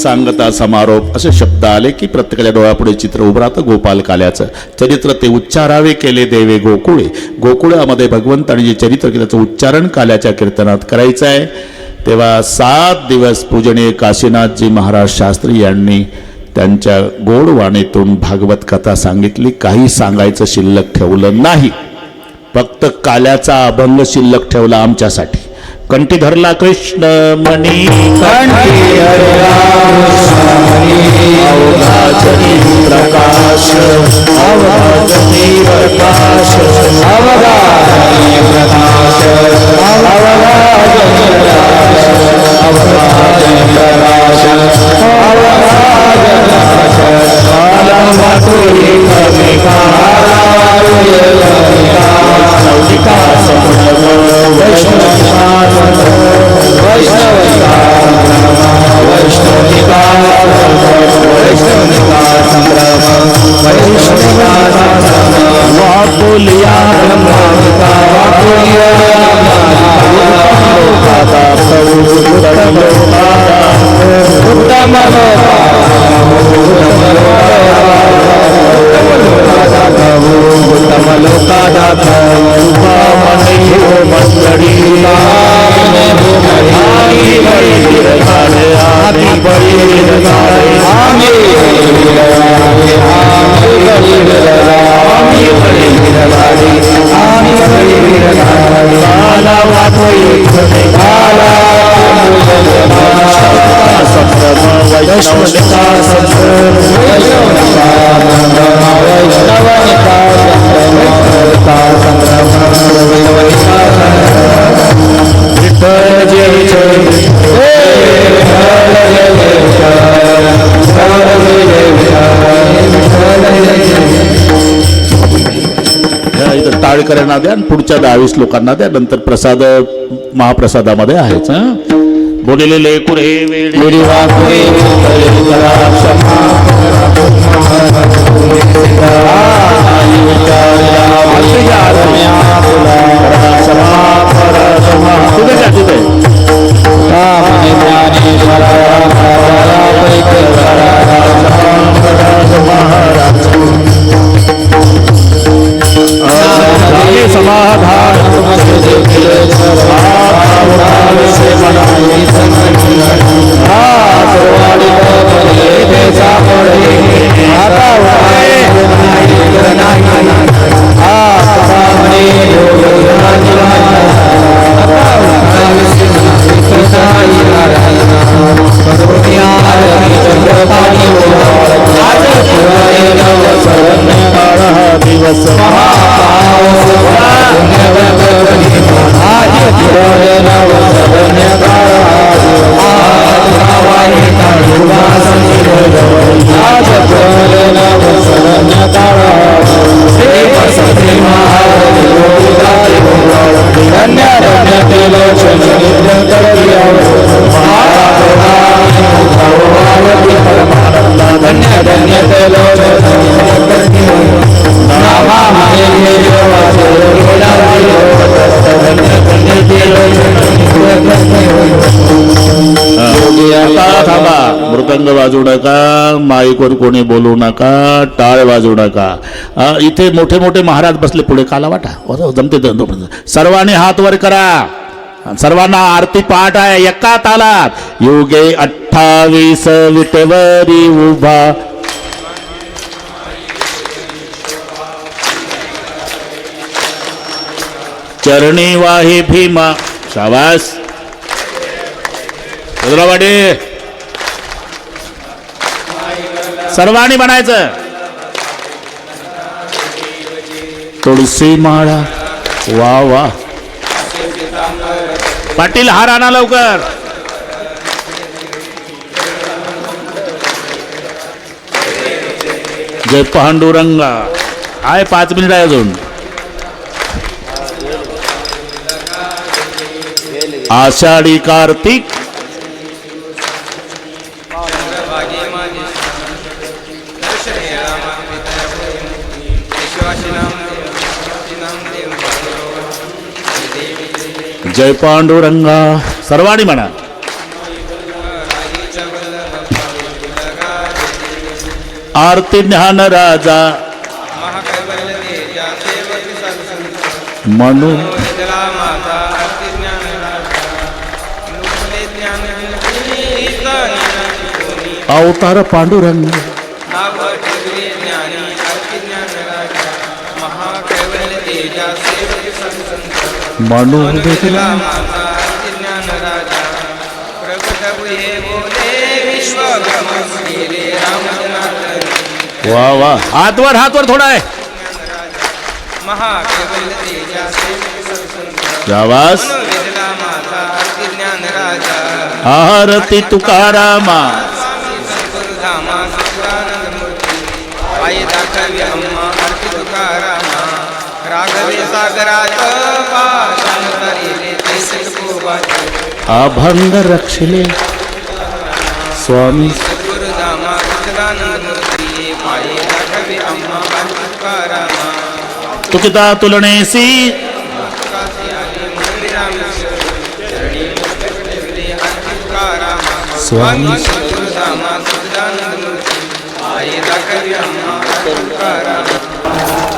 सांगता समारोप असे शब्द आले की प्रत्येकाच्या डोळ्यापुढे चित्र उभं राहतं. गोपाल काल्याचं चरित्र ते उच्चारावे केले देवे गोकुळे. गोकुळामध्ये भगवंत आणि जे चरित्र केलं त्याचं उच्चारण काल्याच्या कीर्तनात करायचं आहे. तेव्हा 7 दिवस पूजनीय काशीनाथजी महाराज शास्त्री यांनी त्यांच्या गोड वाणीतून भागवत कथा सांगितली. काही सांगायचं शिल्लक ठेवलं नाही. फक्त काल्याचा अभंग शिल्लक ठेवला आमच्यासाठी. कंठी धरला कृष्ण मणी, कंठी धरला अवघाजनी प्रकाश, अवघाजनी प्रकाश, अवघाजनी प्रकाश, अवघाजनी प्रकाश, जय जय टाळकऱ्यांना द्या आणि पुढच्या 10-20 लोकांना द्या. नंतर प्रसाद महाप्रसादामध्ये आहेच. बोललेले कुरे वेळी समाधान दिवस मृदंग वाजवू नका, माईकवर कोणी बोलू नका, टाळ वाजवू नका. इथे मोठे मोठे महाराज बसले पुढे, काला वाटा जमते. सर्वांनी हात वर करा. सर्वांना आरती पाठ आहे एका तालात. युगे 28 विटेवरी उभा, चरणी वाहे भीमा. शाबास वाडे. सर्वांनी म्हणायचं तुळशी माळा. वा वा पाटील, हार आणा लवकर. जय पांडुरंगा. आहे 5 मिनिट आहे अजून. आषाढी कार्तिक जय पांडुरंगा. सर्वांनी म्हणा. आरती ज्ञान राजा म्हणून अवतार पांडुरंग म्हणून वा वा. हातवर हातवर थोडा आहे. आवाज. आरती तुकारामा. अभंग रक्षले स्वामी. तुकिता तुलनेसी स्वामी.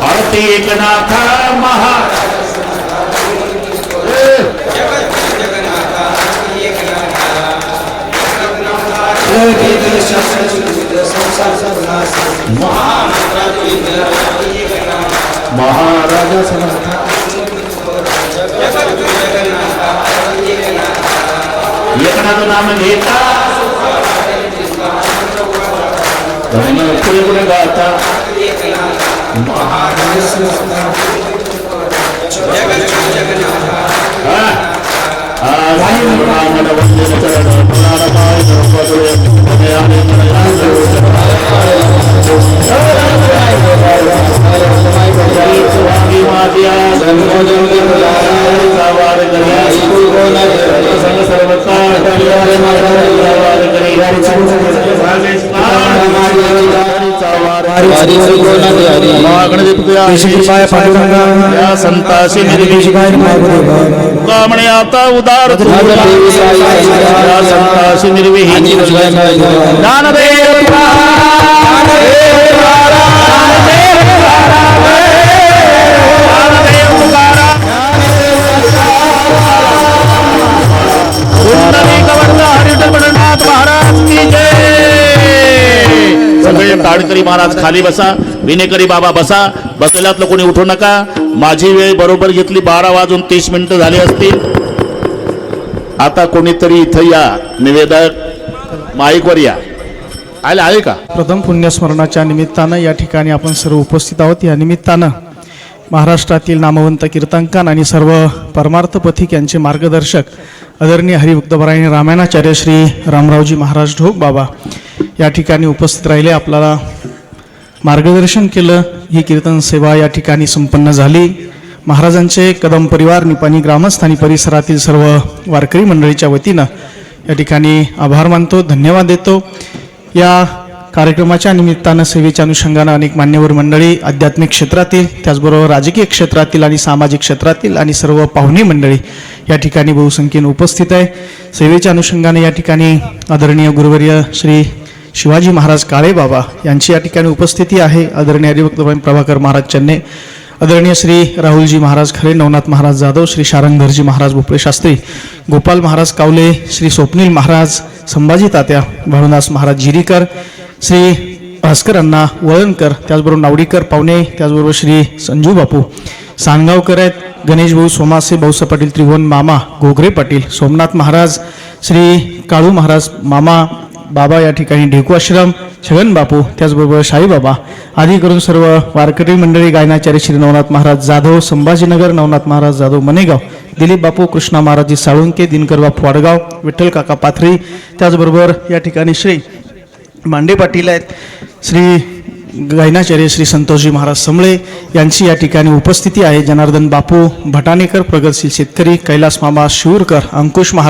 आरती एकनाथा महा. महाराजा समर्थ. एकनाथ नाम घेता पुढे पुढे गाता. माझ्या या संताशी कामणे आता उदार या संताशी निर्विहीन ज्ञानदेव सगळे टाळकरी महाराज खाली बसा, विनेकरी बाबा बसा, बसल्यातलं कोणी उठू नका. माझी वेळ बरोबर घेतली 12:30 झाली असतील. आता कोणीतरी इथं या, निवेदक माईकवर या. आहे का? प्रथम पुण्यस्मरणाच्या निमित्तानं या ठिकाणी आपण सर्व उपस्थित आहोत. या निमित्तानं महाराष्ट्रातील नामवंत कीर्तनकार आणि सर्व परमार्थ पथिक यांचे मार्गदर्शक आदरणीय हरिभक्तपरायण रामायणाचार्य श्री रामरावजी महाराज ढोक बाबा या ठिकाणी उपस्थित राहिले, आपल्याला मार्गदर्शन केलं. ही कीर्तन सेवा या ठिकाणी संपन्न झाली. महाराजांचे कदम परिवार निपाणी ग्रामस्थ आणि परिसरातील सर्व वारकरी मंडळीच्या वतीनं या ठिकाणी आभार मानतो, धन्यवाद देतो. या कार्यक्रमाच्या निमित्तानं सेवेच्या अनुषंगानं अनेक मान्यवर मंडळी आध्यात्मिक क्षेत्रातील, त्याचबरोबर राजकीय क्षेत्रातील आणि सामाजिक क्षेत्रातील आणि सर्व पाहुणे मंडळी या ठिकाणी बहुसंख्येने उपस्थित आहे. सेवेच्या अनुषंगाने या ठिकाणी आदरणीय गुरुवर्य श्री शिवाजी महाराज काळे बाबा यांची या ठिकाणी उपस्थिती आहे. आदरणीय हरिभक्तपरायण प्रभाकर महाराज चन्ने, आदरणीय श्री राहुलजी महाराज खरे, नवनाथ महाराज जाधव, श्री शारंगधरजी महाराज भोपळे शास्त्री, गोपाल महाराज कावले, श्री स्वप्नील महाराज, संभाजी तात्या, भानुदास महाराज जिरीकर, श्री भास्कर अण्णा वळणकर, त्याचबरोबर नावडीकर पाहुणे, त्याचबरोबर श्री संजू बापू सानगावकर आहेत, गणेश भाऊ सोमासे, भाऊसाहेब पाटील, त्रिभुवन मामा, घोगरे पाटील, सोमनाथ महाराज, श्री काळू महाराज मामा बाबा या ठिकाणी, ढेकू आश्रम, छगन बापू, त्याचबरोबर शाईबाबा आदी करून सर्व वारकरी मंडळी, गायनाचार्य श्री नवनाथ महाराज जाधव संभाजीनगर, नवनाथ महाराज जाधव मनेगाव, दिलीप बापू, कृष्णा महाराजी साळुंके, दिनकर बापू वाडगाव, विठ्ठल काका पाथरी, त्याचबरोबर या ठिकाणी श्री मांडे पाटील आहेत, श्री गायनाचार्य श्री संतोषजी महाराज समळे यांची या ठिकाणी उपस्थिती आहे. जनार्दन बापू भटाणेकर, प्रगतशील शेतकरी, कैलास मामा शिवूरकर, अंकुश महाराज